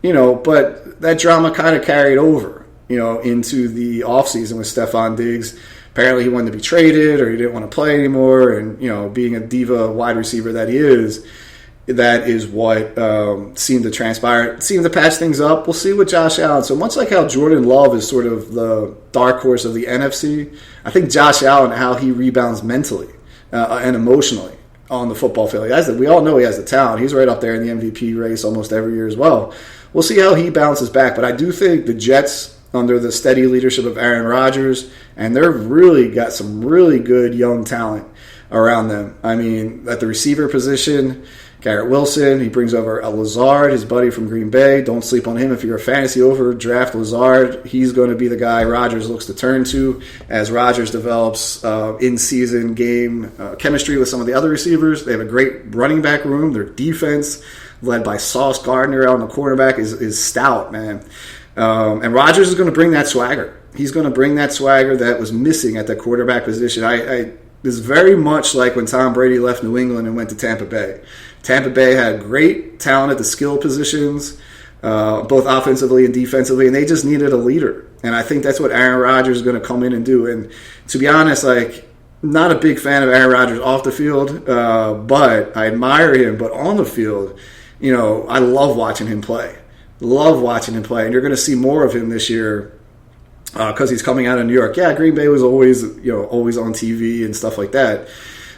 but that drama kind of carried over, into the offseason with Stephon Diggs. Apparently he wanted to be traded, or he didn't want to play anymore, and, being a diva wide receiver that is what seemed to transpire. It seemed to patch things up. We'll see with Josh Allen. So much like how Jordan Love is sort of the dark horse of the NFC, I think Josh Allen, how he rebounds mentally and emotionally on the football field. We all know he has the talent. He's right up there in the MVP race almost every year as well. We'll see how he bounces back. But I do think the Jets, under the steady leadership of Aaron Rodgers, and they've really got some really good young talent around them. I mean, at the receiver position, Garrett Wilson, he brings over Lazard, his buddy from Green Bay. Don't sleep on him. If you're a fantasy overdraft Lazard, he's going to be the guy Rodgers looks to turn to as Rodgers develops in-season game chemistry with some of the other receivers. They have a great running back room. Their defense, led by Sauce Gardner out on the cornerback, is stout, man. And Rodgers is going to bring that swagger. He's going to bring that swagger that was missing at the quarterback position. It's very much like when Tom Brady left New England and went to Tampa Bay. Tampa Bay had great talent at the skill positions, both offensively and defensively, and they just needed a leader. And I think that's what Aaron Rodgers is going to come in and do. And to be honest, not a big fan of Aaron Rodgers off the field, but I admire him. But on the field, I love watching him play. Love watching him play, and you're going to see more of him this year because he's coming out of New York. Yeah, Green Bay was always on TV and stuff like that,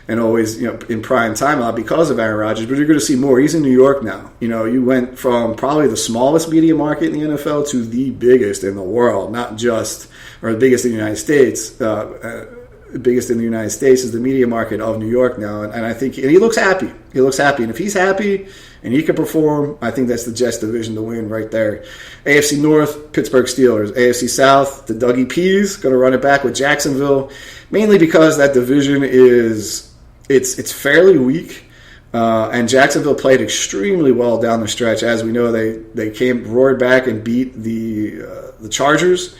and always in prime time a lot because of Aaron Rodgers. But you're going to see more. He's in New York now. You went from probably the smallest media market in the NFL to the biggest in the world, the biggest in the United States. The biggest in the United States is the media market of New York now, and I think he looks happy. He looks happy, and if he's happy and he can perform, I think that's the Jets division to win right there. AFC North, Pittsburgh Steelers. AFC South, the Dougie P's going to run it back with Jacksonville, mainly because that division it's fairly weak, and Jacksonville played extremely well down the stretch. As we know, they roared back and beat the Chargers.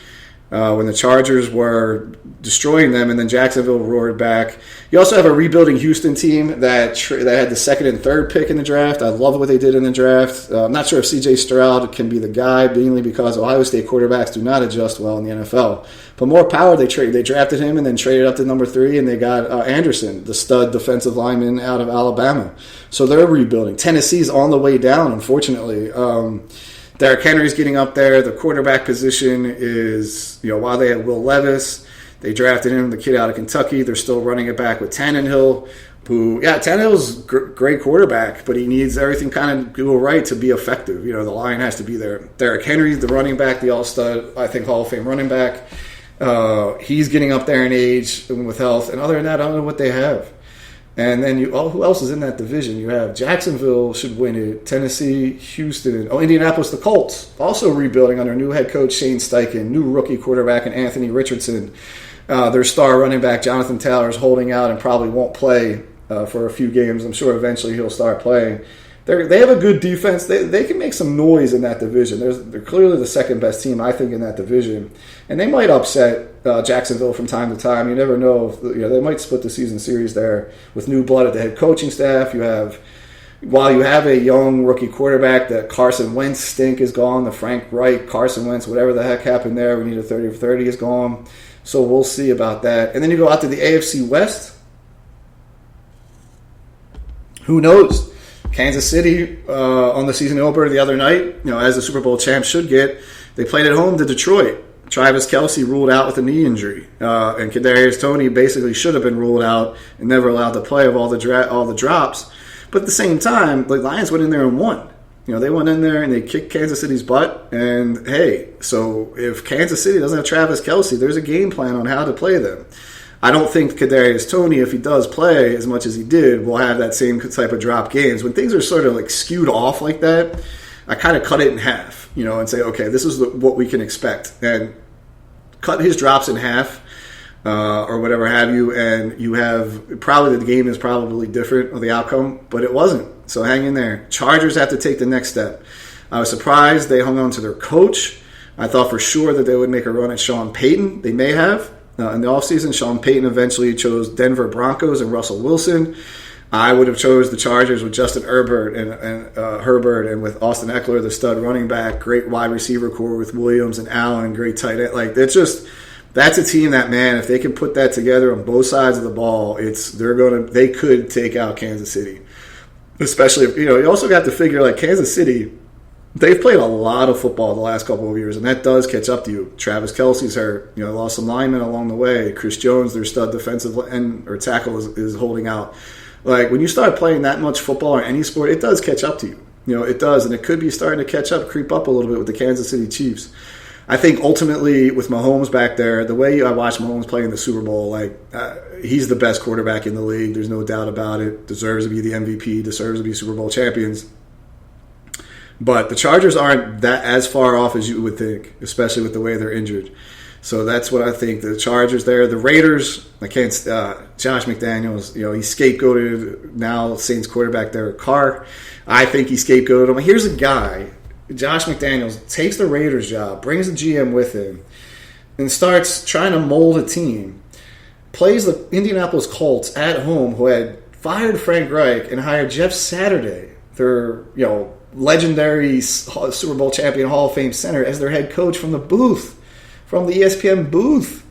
when the Chargers were destroying them, and then Jacksonville roared back. You also have a rebuilding Houston team that had the second and third pick in the draft. I love what they did in the draft. I'm not sure if C.J. Stroud can be the guy, mainly because Ohio State quarterbacks do not adjust well in the NFL. But more power, they drafted him and then traded up to number 3, and they got Anderson, the stud defensive lineman out of Alabama. So they're rebuilding. Tennessee's on the way down, unfortunately. Derrick Henry's getting up there. The quarterback position is, while they had Will Levis, they drafted him, the kid out of Kentucky. They're still running it back with Tannehill, Tannehill's great quarterback, but he needs everything kind of go right to be effective. The line has to be there. Derrick Henry, the running back, the all-stud, I think Hall of Fame running back, he's getting up there in age and with health. And other than that, I don't know what they have. And then who else is in that division? You have Jacksonville should win it, Tennessee, Houston, Indianapolis, the Colts, also rebuilding under new head coach Shane Steichen, new rookie quarterback and Anthony Richardson. Their star running back Jonathan Taylor is holding out and probably won't play for a few games. I'm sure eventually he'll start playing. They have a good defense. They can make some noise in that division. They're clearly the second best team, I think, in that division. And they might upset Jacksonville from time to time. You never know. They might split the season series there with new blood at the head coaching staff. While you have a young rookie quarterback, that Carson Wentz stink is gone. The Frank Reich, Carson Wentz, whatever the heck happened there, we need a 30 for 30 is gone. So we'll see about that. And then you go out to the AFC West. Who knows? Kansas City on the season opener the other night, as the Super Bowl champs should get, they played at home to Detroit. Travis Kelce ruled out with a knee injury, and Kadarius Toney basically should have been ruled out and never allowed to play of all the drops. But at the same time, the Lions went in there and won. They went in there and they kicked Kansas City's butt. And hey, so if Kansas City doesn't have Travis Kelce, there's a game plan on how to play them. I don't think Kadarius Toney, if he does play as much as he did, will have that same type of drop games. When things are sort of like skewed off like that, I kind of cut it in half, and say, okay, this is what we can expect. And cut his drops in half or whatever have you, and you have probably the game is probably different of the outcome, but it wasn't. So hang in there. Chargers have to take the next step. I was surprised they hung on to their coach. I thought for sure that they would make a run at Sean Payton. They may have. In the offseason, Sean Payton eventually chose Denver Broncos and Russell Wilson. I would have chose the Chargers with Justin Herbert and with Austin Eckler, the stud running back, great wide receiver core with Williams and Allen, great tight end. That's a team that, man, if they can put that together on both sides of the ball, they could take out Kansas City. Especially if, you also got to figure, Kansas City, they've played a lot of football the last couple of years, and that does catch up to you. Travis Kelce's hurt. Lost some linemen along the way. Chris Jones, their stud defensive end or tackle, is holding out. When you start playing that much football or any sport, it does catch up to you. It does, and it could be starting to creep up a little bit with the Kansas City Chiefs. I think ultimately with Mahomes back there, the way I watched Mahomes play in the Super Bowl, he's the best quarterback in the league. There's no doubt about it. Deserves to be the MVP, deserves to be Super Bowl champions. But the Chargers aren't that as far off as you would think, especially with the way they're injured. So that's what I think. The Chargers there. The Raiders, Josh McDaniels, he scapegoated now Saints quarterback Derek Carr. I think he scapegoated him. Here's a guy, Josh McDaniels, takes the Raiders job, brings the GM with him, and starts trying to mold a team. Plays the Indianapolis Colts at home, who had fired Frank Reich and hired Jeff Saturday, their legendary Super Bowl champion Hall of Fame center, as their head coach from the ESPN booth.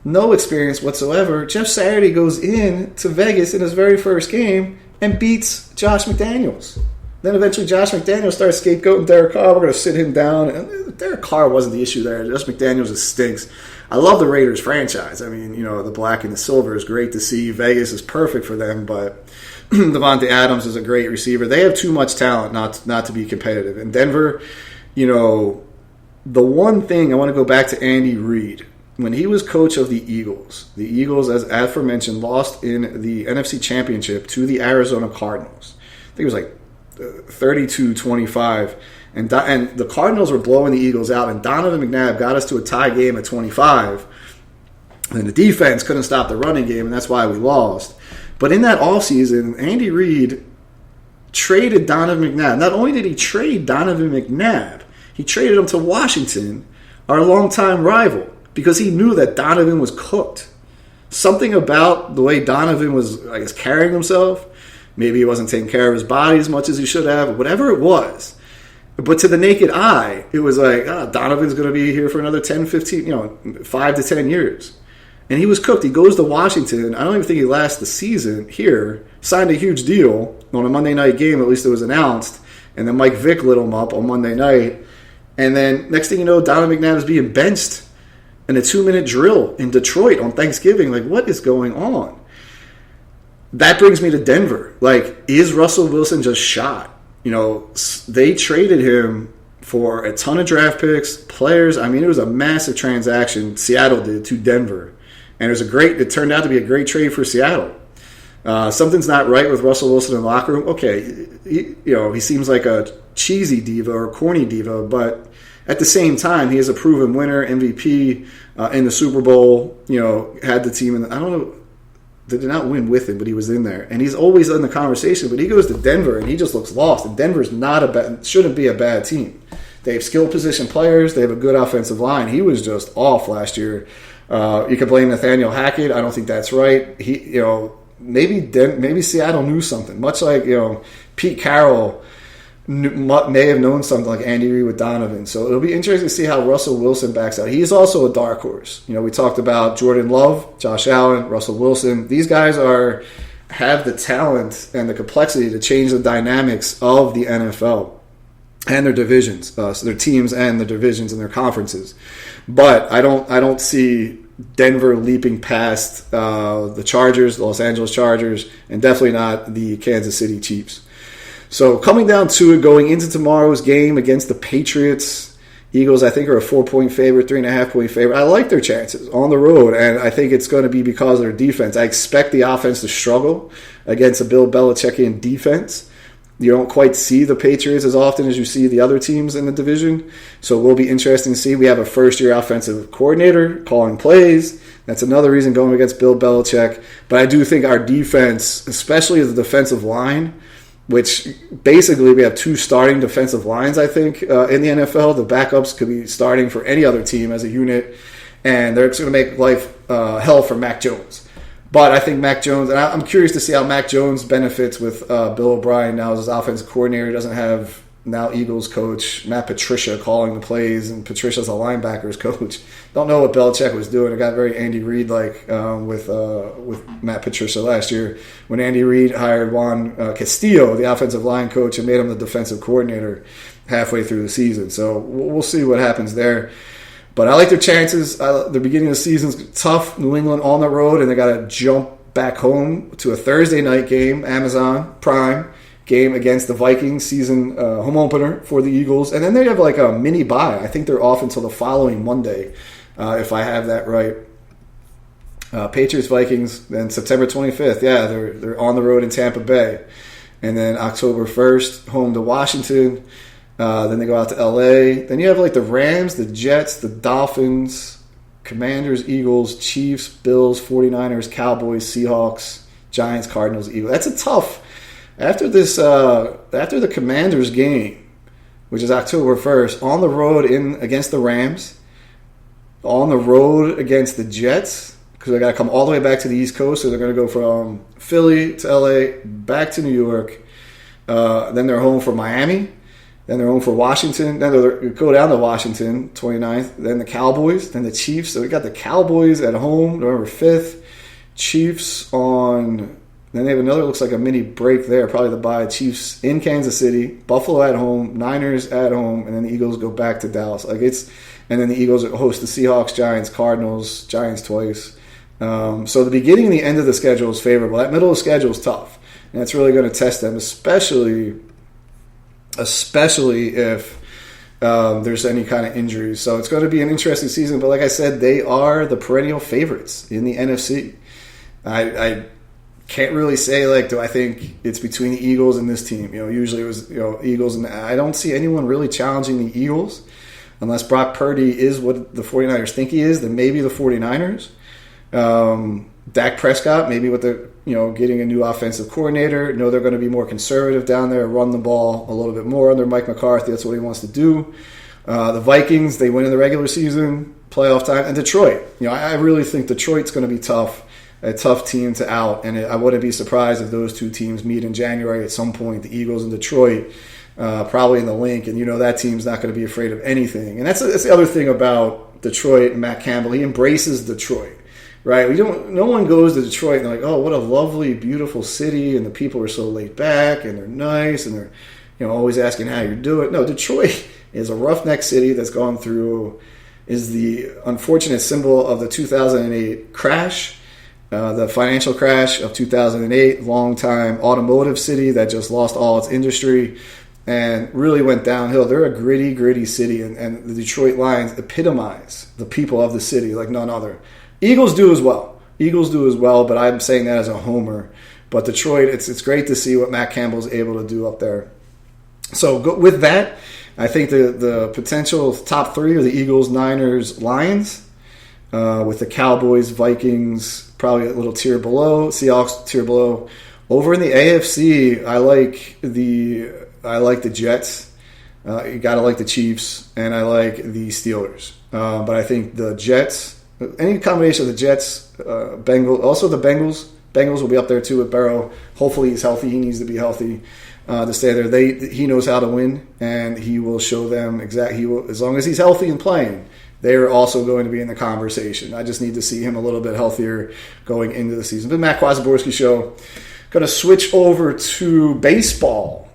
No experience whatsoever. Jeff Saturday goes in to Vegas in his very first game and beats Josh McDaniels. Then eventually Josh McDaniels starts scapegoating Derek Carr. We're going to sit him down. And Derek Carr wasn't the issue there. Josh McDaniels just stinks. I love the Raiders franchise. The black and the silver is great to see. Vegas is perfect for them, but Devontae Adams is a great receiver. They have too much talent not to be competitive. In Denver, the one thing I want to go back to Andy Reid. When he was coach of the Eagles, as aforementioned, lost in the NFC Championship to the Arizona Cardinals. I think it was 32-25. And the Cardinals were blowing the Eagles out, and Donovan McNabb got us to a tie game at 25. And the defense couldn't stop the running game, and that's why we lost. But in that offseason, Andy Reid traded Donovan McNabb. Not only did he trade Donovan McNabb, he traded him to Washington, our longtime rival. because he knew that Donovan was cooked. Something about the way Donovan was, I guess, carrying himself. Maybe he wasn't taking care of his body as much as he should have, whatever it was. But to the naked eye, it was like, Donovan's going to be here for another 10, 15, 5 to 10 years. And he was cooked. He goes to Washington. I don't even think he lasts the season here. Signed a huge deal on a Monday night game, at least it was announced. And then Mike Vick lit him up on Monday night. And then next thing you know, Donovan McNabb is being benched in a 2-minute drill in Detroit on Thanksgiving. Like, what is going on? That brings me to Denver. Like, is Russell Wilson just shot? They traded him for a ton of draft picks, players. I mean, it was a massive transaction Seattle did to Denver. And it turned out to be a great trade for Seattle. Something's not right with Russell Wilson in the locker room. Okay, he seems like a cheesy diva or corny diva, but at the same time, he is a proven winner, MVP in the Super Bowl. Had the team in. I don't know, they did not win with him, but he was in there, and he's always in the conversation. But he goes to Denver, and he just looks lost. And Denver's shouldn't be a bad team. They have skill position players. They have a good offensive line. He was just off last year. You could blame Nathaniel Hackett. I don't think that's right. Maybe Seattle knew something. Much like Pete Carroll may have known something like Andy Reid with Donovan. So it'll be interesting to see how Russell Wilson backs out. He's also a dark horse. We talked about Jordan Love, Josh Allen, Russell Wilson. These guys have the talent and the complexity to change the dynamics of the NFL and their divisions, so their teams and their divisions and their conferences. But I don't see Denver leaping past the Chargers, the Los Angeles Chargers, and definitely not the Kansas City Chiefs. So coming down to it, going into tomorrow's game against the Patriots, Eagles, I think, are a 4-point favorite, 3.5-point favorite. I like their chances on the road, and I think it's going to be because of their defense. I expect the offense to struggle against a Bill Belichickian defense. You don't quite see the Patriots as often as you see the other teams in the division. So it will be interesting to see. We have a first-year offensive coordinator calling plays. That's another reason going against Bill Belichick. But I do think our defense, especially the defensive line, which basically we have 2 starting defensive lines, I think, in the NFL. The backups could be starting for any other team as a unit. And they're going to make life hell for Mac Jones. But I think Mac Jones, and I'm curious to see how Mac Jones benefits with Bill O'Brien now as his offensive coordinator. He doesn't have now Eagles coach Matt Patricia calling the plays, and Patricia's a linebackers coach. Don't know what Belichick was doing. It got very Andy Reid-like with Matt Patricia last year when Andy Reid hired Juan Castillo, the offensive line coach, and made him the defensive coordinator halfway through the season. So we'll see what happens there. But I like their chances. The beginning of the season's tough. New England on the road, and they got to jump back home to a Thursday night game, Amazon Prime game against the Vikings, season home opener for the Eagles. And then they have like a mini bye. I think they're off until the following Monday, if I have that right. Patriots, Vikings, then September 25th. Yeah, they're on the road in Tampa Bay. And then October 1st, home to Washington. Then they go out to L.A. Then you have like the Rams, the Jets, the Dolphins, Commanders, Eagles, Chiefs, Bills, 49ers, Cowboys, Seahawks, Giants, Cardinals, Eagles. That's a tough. After the Commanders game, which is October 1st, on the road against the Rams, on the road against the Jets, because they got to come all the way back to the East Coast, so they're going to go from Philly to L.A., back to New York. Then they're home for Miami. Then they're home for Washington. Then they go down to Washington, 29th. Then the Cowboys. Then the Chiefs. So we got the Cowboys at home, November 5th. Chiefs on... Then they have another, looks like a mini break there, probably the bye. Chiefs in Kansas City. Buffalo at home. Niners at home. And then the Eagles go back to Dallas. And then the Eagles host the Seahawks, Giants, Cardinals, Giants twice. So the beginning and the end of the schedule is favorable. That middle of the schedule is tough. And that's really going to test them, especially if there's any kind of injuries. So it's going to be an interesting season. But like I said, they are the perennial favorites in the NFC. I can't really say, do I think it's between the Eagles and this team. Usually it was, Eagles. And I don't see anyone really challenging the Eagles unless Brock Purdy is what the 49ers think he is, then maybe the 49ers. Dak Prescott, maybe with getting a new offensive coordinator. They're going to be more conservative down there, run the ball a little bit more under Mike McCarthy. That's what he wants to do. The Vikings, they win in the regular season. playoff time. And Detroit, I really think Detroit's going to be tough, a tough team to out. And I wouldn't be surprised if those two teams meet in January at some point, the Eagles and Detroit, probably in the link. And that team's not going to be afraid of anything. And that's the other thing about Detroit and Matt Campbell. He embraces Detroit. Right, no one goes to Detroit and they're like, oh, what a lovely, beautiful city, and the people are so laid back and they're nice and they're, always asking how you're doing. No, Detroit is a roughneck city that's gone through, is the unfortunate symbol of the 2008 crash, the financial crash of 2008. Long-time automotive city that just lost all its industry and really went downhill. They're a gritty city, and the Detroit Lions epitomize the people of the city like none other. Eagles do as well, but I'm saying that as a homer. But Detroit, it's great to see what Matt Campbell's able to do up there. So with that, I think the potential top three are the Eagles, Niners, Lions, with the Cowboys, Vikings probably a little tier below, Seahawks tier below. Over in the AFC, I like the Jets. You got to like the Chiefs, and I like the Steelers. But I think the Jets, any combination of the Jets, Bengals, also the Bengals. Bengals will be up there too with Burrow. Hopefully he's healthy. He needs to be healthy to stay there. He knows how to win, and he will show them as long as he's healthy and playing, they're also going to be in the conversation. I just need to see him a little bit healthier going into the season. But Matt Kwasaborski Show. Going to switch over to baseball.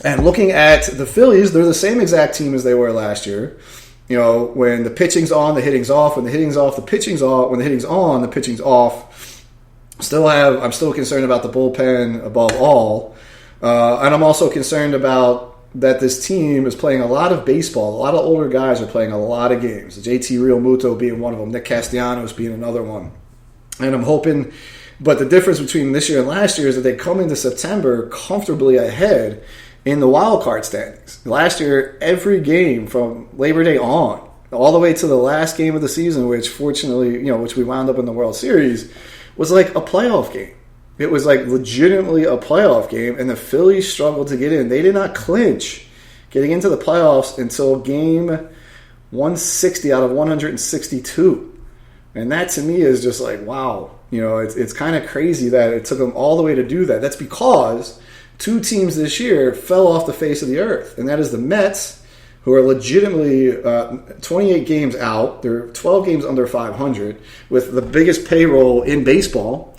And looking at the Phillies, they're the same exact team as they were last year. When the pitching's on, the hitting's off. When the hitting's off, the pitching's off. When the hitting's on, the pitching's off. I'm still concerned about the bullpen above all. And I'm also concerned about that this team is playing a lot of baseball. A lot of older guys are playing a lot of games. JT Realmuto being one of them. Nick Castellanos being another one. And I'm hoping, but the difference between this year and last year is that they come into September comfortably ahead in the wild card standings. Last year, every game from Labor Day on, all the way to the last game of the season, which fortunately, which we wound up in the World Series, was like a playoff game. It was like legitimately a playoff game, and the Phillies struggled to get in. They did not clinch getting into the playoffs until game 160 out of 162. And that to me is just like, wow. It's kind of crazy that it took them all the way to do that. That's because two teams this year fell off the face of the earth, and that is the Mets, who are legitimately 28 games out. They're 12 games under 500 with the biggest payroll in baseball,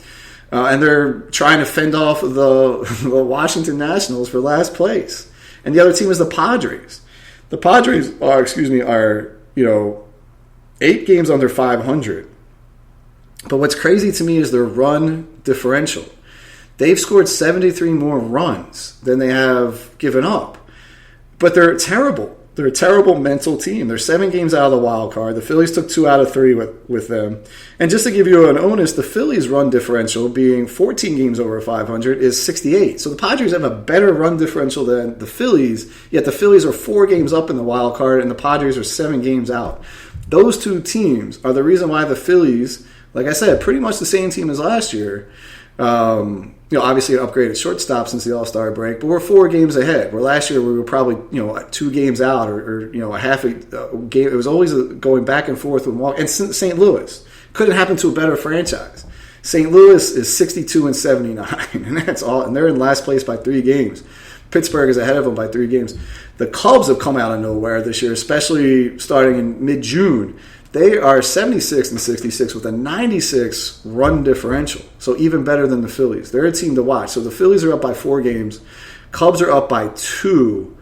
and they're trying to fend off the Washington Nationals for last place. And the other team is the Padres. The Padres are 8 games under 500. But what's crazy to me is their run differential. They've scored 73 more runs than they have given up. But they're terrible. They're a terrible mental team. They're 7 games out of the wild card. The Phillies took 2 out of 3 with them. And just to give you an onus, the Phillies' run differential, being 14 games over 500, is 68. So the Padres have a better run differential than the Phillies, yet the Phillies are 4 games up in the wild card, and the Padres are 7 games out. Those two teams are the reason why the Phillies, like I said, pretty much the same team as last year, obviously an upgraded shortstop since the All-Star break, but we're 4 games ahead. Where last year we were probably 2 games out, or a half a game. It was always going back and forth with Milwaukee and St. Louis. Couldn't happen to a better franchise. St. Louis is 62 and 79, and that's all. And they're in last place by 3 games. Pittsburgh is ahead of them by 3 games. The Cubs have come out of nowhere this year, especially starting in mid-June. They are 76 and 66 with a 96 run differential, so even better than the Phillies. They're a team to watch. So the Phillies are up by 4 games. Cubs are up by 2.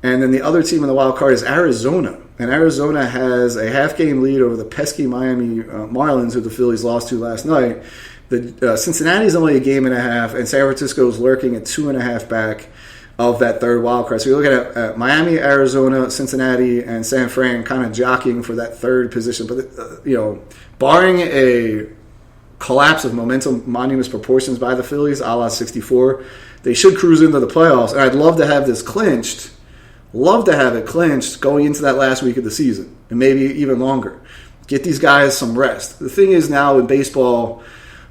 And then the other team in the wild card is Arizona. And Arizona has a half-game lead over the pesky Miami Marlins, who the Phillies lost to last night. Cincinnati's only a game and a half, and San Francisco's lurking at 2.5 back of that third wild card. So you're looking at Miami, Arizona, Cincinnati, and San Fran kind of jockeying for that third position. But, barring a collapse of momentum, monumentous proportions by the Phillies, a la 64, they should cruise into the playoffs. And I'd love to have this clinched. Love to have it clinched going into that last week of the season, and maybe even longer. Get these guys some rest. The thing is now in baseball,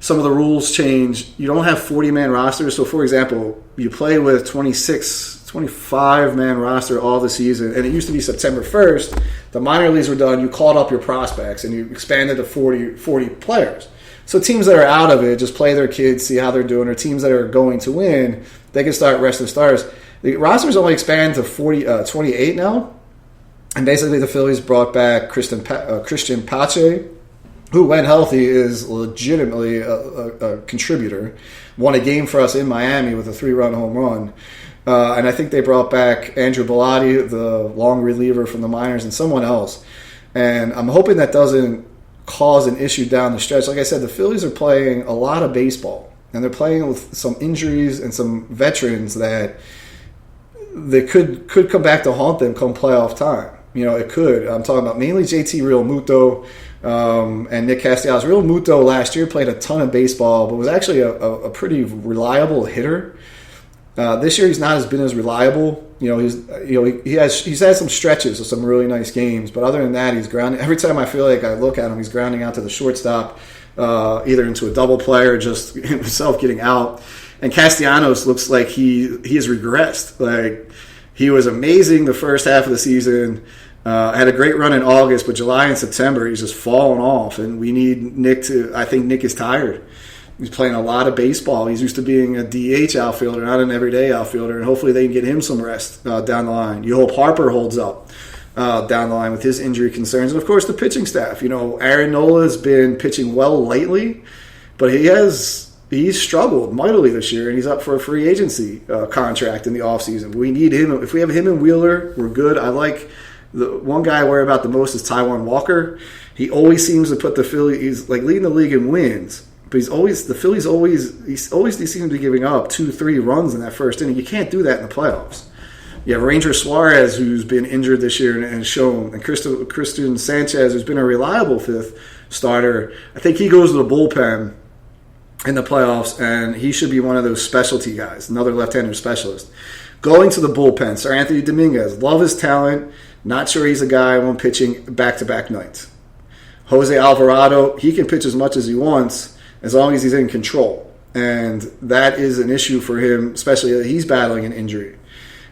some of the rules change. You don't have 40-man rosters. So, for example, you play with 25-man roster all the season, and it used to be September 1st. The minor leagues were done. You called up your prospects, and you expanded to 40 players. So teams that are out of it just play their kids, see how they're doing, or teams that are going to win, they can start resting stars. The rosters only expand to 28 now, and basically the Phillies brought back Christian Pache, who, when healthy, is legitimately a contributor. Won a game for us in Miami with a 3-run home run. And I think they brought back Andrew Bellotti, the long reliever from the minors, and someone else. And I'm hoping that doesn't cause an issue down the stretch. Like I said, the Phillies are playing a lot of baseball, and they're playing with some injuries and some veterans that they could come back to haunt them come playoff time. It could. I'm talking about mainly JT Realmuto and Nick Castellanos. Realmuto last year played a ton of baseball, but was actually a pretty reliable hitter. This year he's not been as reliable. He's had some stretches of some really nice games, but other than that, he's grounding. Every time I feel like I look at him, he's grounding out to the shortstop, either into a double play or just himself getting out. And Castellanos looks like he has regressed. Like, he was amazing the first half of the season. Had a great run in August, but July and September he's just fallen off. And we need Nick to. I think Nick is tired. He's playing a lot of baseball. He's used to being a DH outfielder, not an everyday outfielder, and hopefully they can get him some rest down the line. You hope Harper holds up down the line with his injury concerns. And, of course, the pitching staff. Aaron Nola's been pitching well lately, but he's struggled mightily this year, and he's up for a free agency contract in the offseason. We need him. If we have him and Wheeler, we're good. I like the one guy I worry about the most is Taijuan Walker. He always seems to put the Phillies, he's like leading the league in wins. But he seems to be giving up 2-3 runs in that first inning. You can't do that in the playoffs. You have Ranger Suarez, who's been injured this year and shown, and Christian Sanchez, who's been a reliable fifth starter. I think he goes to the bullpen in the playoffs, and he should be one of those specialty guys, another left-hander specialist. Going to the bullpen, Sir Anthony Dominguez, love his talent. Not sure he's a guy when pitching back-to-back nights. Jose Alvarado, he can pitch as much as he wants, as long as he's in control. And that is an issue for him, especially that he's battling an injury.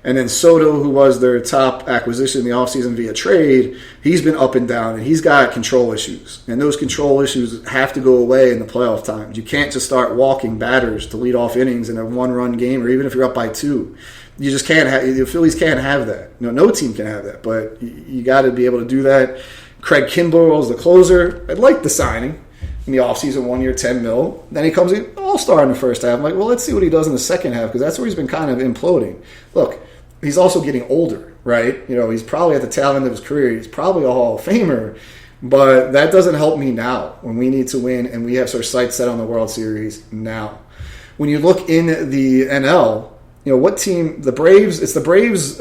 And then Soto, who was their top acquisition in the offseason via trade, he's been up and down, and he's got control issues. And those control issues have to go away in the playoff times. You can't just start walking batters to lead off innings in a one-run game, or even if you're up by 2. You just can't have, the Phillies can't have that. No team can have that, but you got to be able to do that. Craig Kimbrell is the closer. I'd like the signing in the offseason, 1 year, $10 million. Then he comes in all-star in the first half. I'm like, well, let's see what he does in the second half, because that's where he's been kind of imploding. Look, he's also getting older, right? He's probably at the tail end of his career. He's probably a Hall of Famer, but that doesn't help me now when we need to win and we have our sights set on the World Series now. When you look in the NL, what team? The Braves. It's the Braves'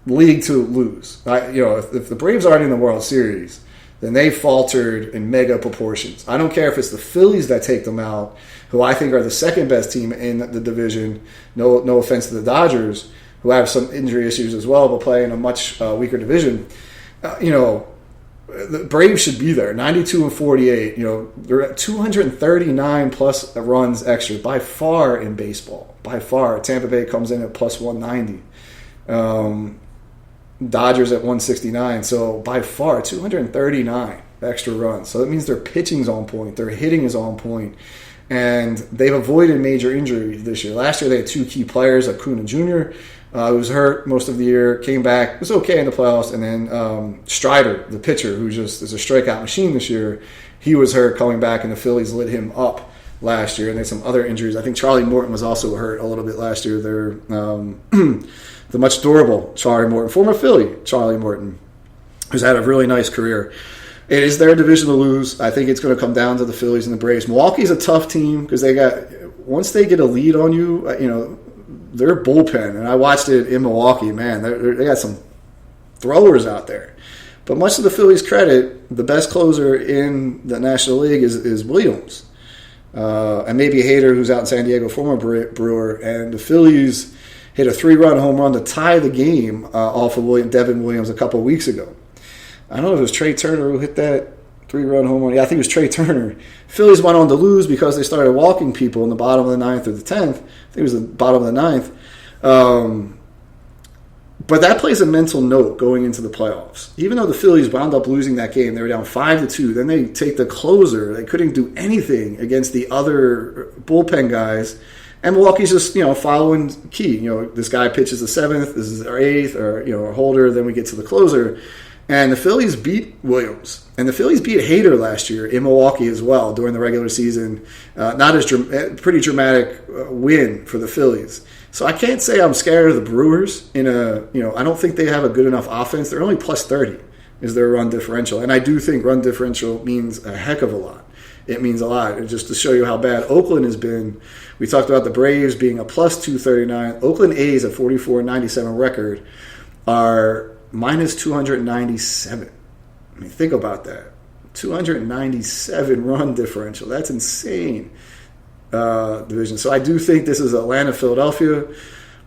league to lose. If the Braves aren't in the World Series, then they faltered in mega proportions. I don't care if it's the Phillies that take them out, who I think are the second best team in the division. No offense to the Dodgers, who have some injury issues as well, but play in a much weaker division. The Braves should be there, 92-48. They're at 239 plus runs extra, by far in baseball. By far, Tampa Bay comes in at plus 190. Dodgers at 169. So by far, 239 extra runs. So that means their pitching's on point, their hitting is on point, and they've avoided major injuries this year. Last year they had 2 key players, Acuna Jr., who was hurt most of the year, came back, was okay in the playoffs, and then Strider, the pitcher, who just is a strikeout machine this year, he was hurt coming back, and the Phillies lit him up last year, and they had some other injuries. I think Charlie Morton was also hurt a little bit last year. They're the much durable Charlie Morton, former Philly Charlie Morton, who's had a really nice career. It is their division to lose. I think it's going to come down to the Phillies and the Braves. Milwaukee's a tough team because once they get a lead on you, their bullpen, and I watched it in Milwaukee, man, they got some throwers out there. But much to the Phillies' credit, the best closer in the National League is Williams. And maybe Hader, who's out in San Diego, former Brewer. And the Phillies hit a 3-run home run to tie the game off of Devin Williams a couple weeks ago. I don't know if it was Trey Turner who hit that 3-run home run. Yeah, I think it was Trey Turner. Phillies went on to lose because they started walking people in the bottom of the 9th or the 10th. I think it was the bottom of the 9th. But that plays a mental note going into the playoffs. Even though the Phillies wound up losing that game, they were down 5-2. Then they take the closer. They couldn't do anything against the other bullpen guys. And Milwaukee's just, following key. This guy pitches the 7th. This is our 8th, or, a holder. Then we get to the closer. And the Phillies beat Williams. And the Phillies beat Hader last year in Milwaukee as well during the regular season. Pretty dramatic win for the Phillies. So I can't say I'm scared of the Brewers. I don't think they have a good enough offense. They're only plus 30 is their run differential. And I do think run differential means a heck of a lot. It means a lot. And just to show you how bad Oakland has been, we talked about the Braves being a plus 239. Oakland A's at 44-97 record are minus 297. I mean, think about that. 297 run differential. That's insane. Division. So I do think this is Atlanta, Philadelphia,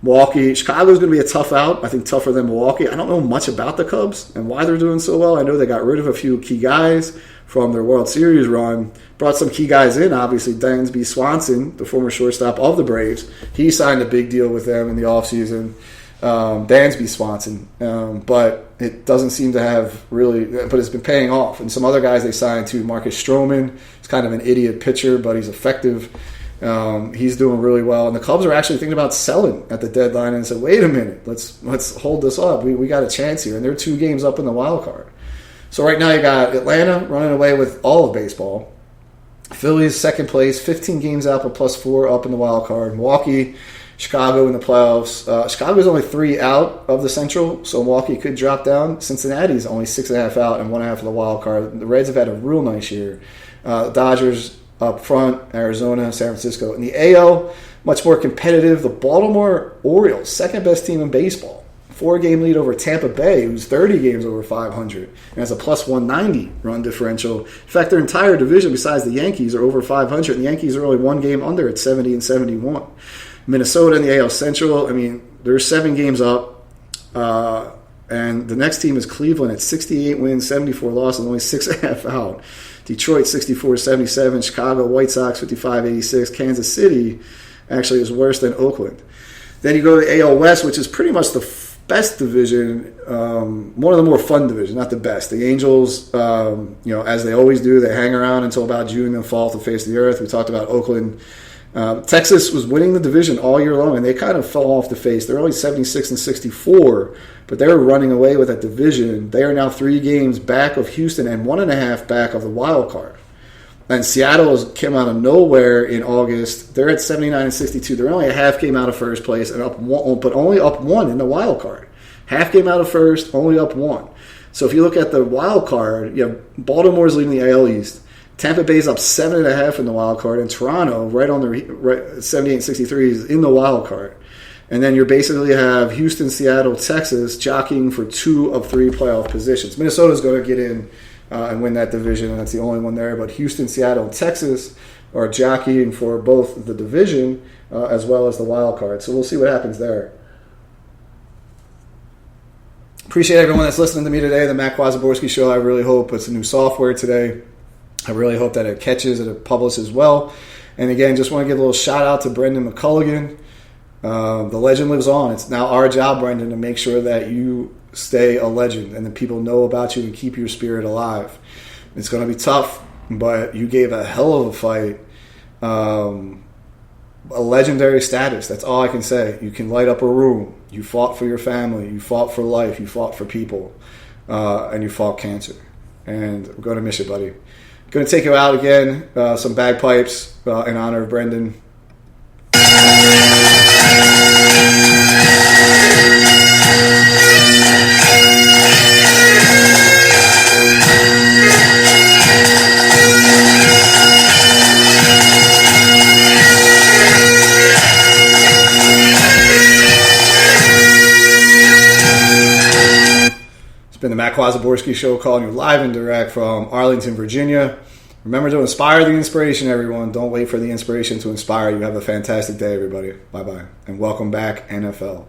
Milwaukee. Chicago's going to be a tough out. I think tougher than Milwaukee. I don't know much about the Cubs and why they're doing so well. I know they got rid of a few key guys from their World Series run. Brought some key guys in, obviously. Dansby Swanson, the former shortstop of the Braves. He signed a big deal with them in the offseason. Dansby Swanson. But it doesn't seem to have really, but it's been paying off. And some other guys they signed too. Marcus Stroman. He's kind of an idiot pitcher, but he's effective. He's doing really well. And the Cubs are actually thinking about selling at the deadline and said, wait a minute, let's hold this up. We got a chance here. And they're 2 games up in the wild card. So right now you got Atlanta running away with all of baseball. Phillies second place, 15 games out, but plus 4 up in the wild card. Milwaukee, Chicago in the playoffs. Chicago's only 3 out of the Central, so Milwaukee could drop down. Cincinnati's only 6.5 out and 1.5 of the wild card. The Reds have had a real nice year. Dodgers up front, Arizona, San Francisco. In the AL, much more competitive. The Baltimore Orioles, second best team in baseball. 4-game lead over Tampa Bay, who's 30 games over 500, and has a plus 190 run differential. In fact, their entire division, besides the Yankees, are over 500, and the Yankees are only 1 game under at 70 and 71. Minnesota in the AL Central, they're 7 games up, and the next team is Cleveland at 68 wins, 74 losses, only 6.5 out. Detroit 64-77, Chicago White Sox 55-86, Kansas City actually is worse than Oakland. Then you go to the AL West, which is pretty much the best division, one of the more fun divisions, not the best. The Angels, as they always do, they hang around until about June and fall to face the earth. We talked about Oakland. Texas was winning the division all year long, and they kind of fell off the face. They're only 76-64, but they were running away with that division. They are now 3 games back of Houston and 1.5 back of the wild card. And Seattle came out of nowhere in August. They're at 79-62. They're only a half game out of first place, and up 1, but only up 1 in the wild card. Half game out of first, only up 1. So if you look at the wild card, Baltimore's leading the AL East. Tampa Bay's up 7.5 in the wild card, and Toronto, right on the 78-63, is in the wild card. And then you basically have Houston, Seattle, Texas jockeying for 2 of 3 playoff positions. Minnesota's going to get in and win that division, and that's the only one there. But Houston, Seattle, and Texas are jockeying for both the division as well as the wild card. So we'll see what happens there. Appreciate everyone that's listening to me today, the Matt Kwazaborski Show. I really hope it's a new software today. I really hope that it catches and it publishes well. And again, just want to give a little shout out to Brendan McCulligan. The legend lives on. It's now our job, Brendan, to make sure that you stay a legend and that people know about you and keep your spirit alive. It's going to be tough, but you gave a hell of a fight. A legendary status. That's all I can say. You can light up a room. You fought for your family. You fought for life. You fought for people. And you fought cancer. And we're going to miss you, buddy. Going to take you out again. Some bagpipes in honor of Brendan. It's been the Matt Kwazaborski Show, calling you live and direct from Arlington, Virginia. Remember to inspire the inspiration, everyone. Don't wait for the inspiration to inspire you. Have a fantastic day, everybody. Bye-bye. And welcome back, NFL.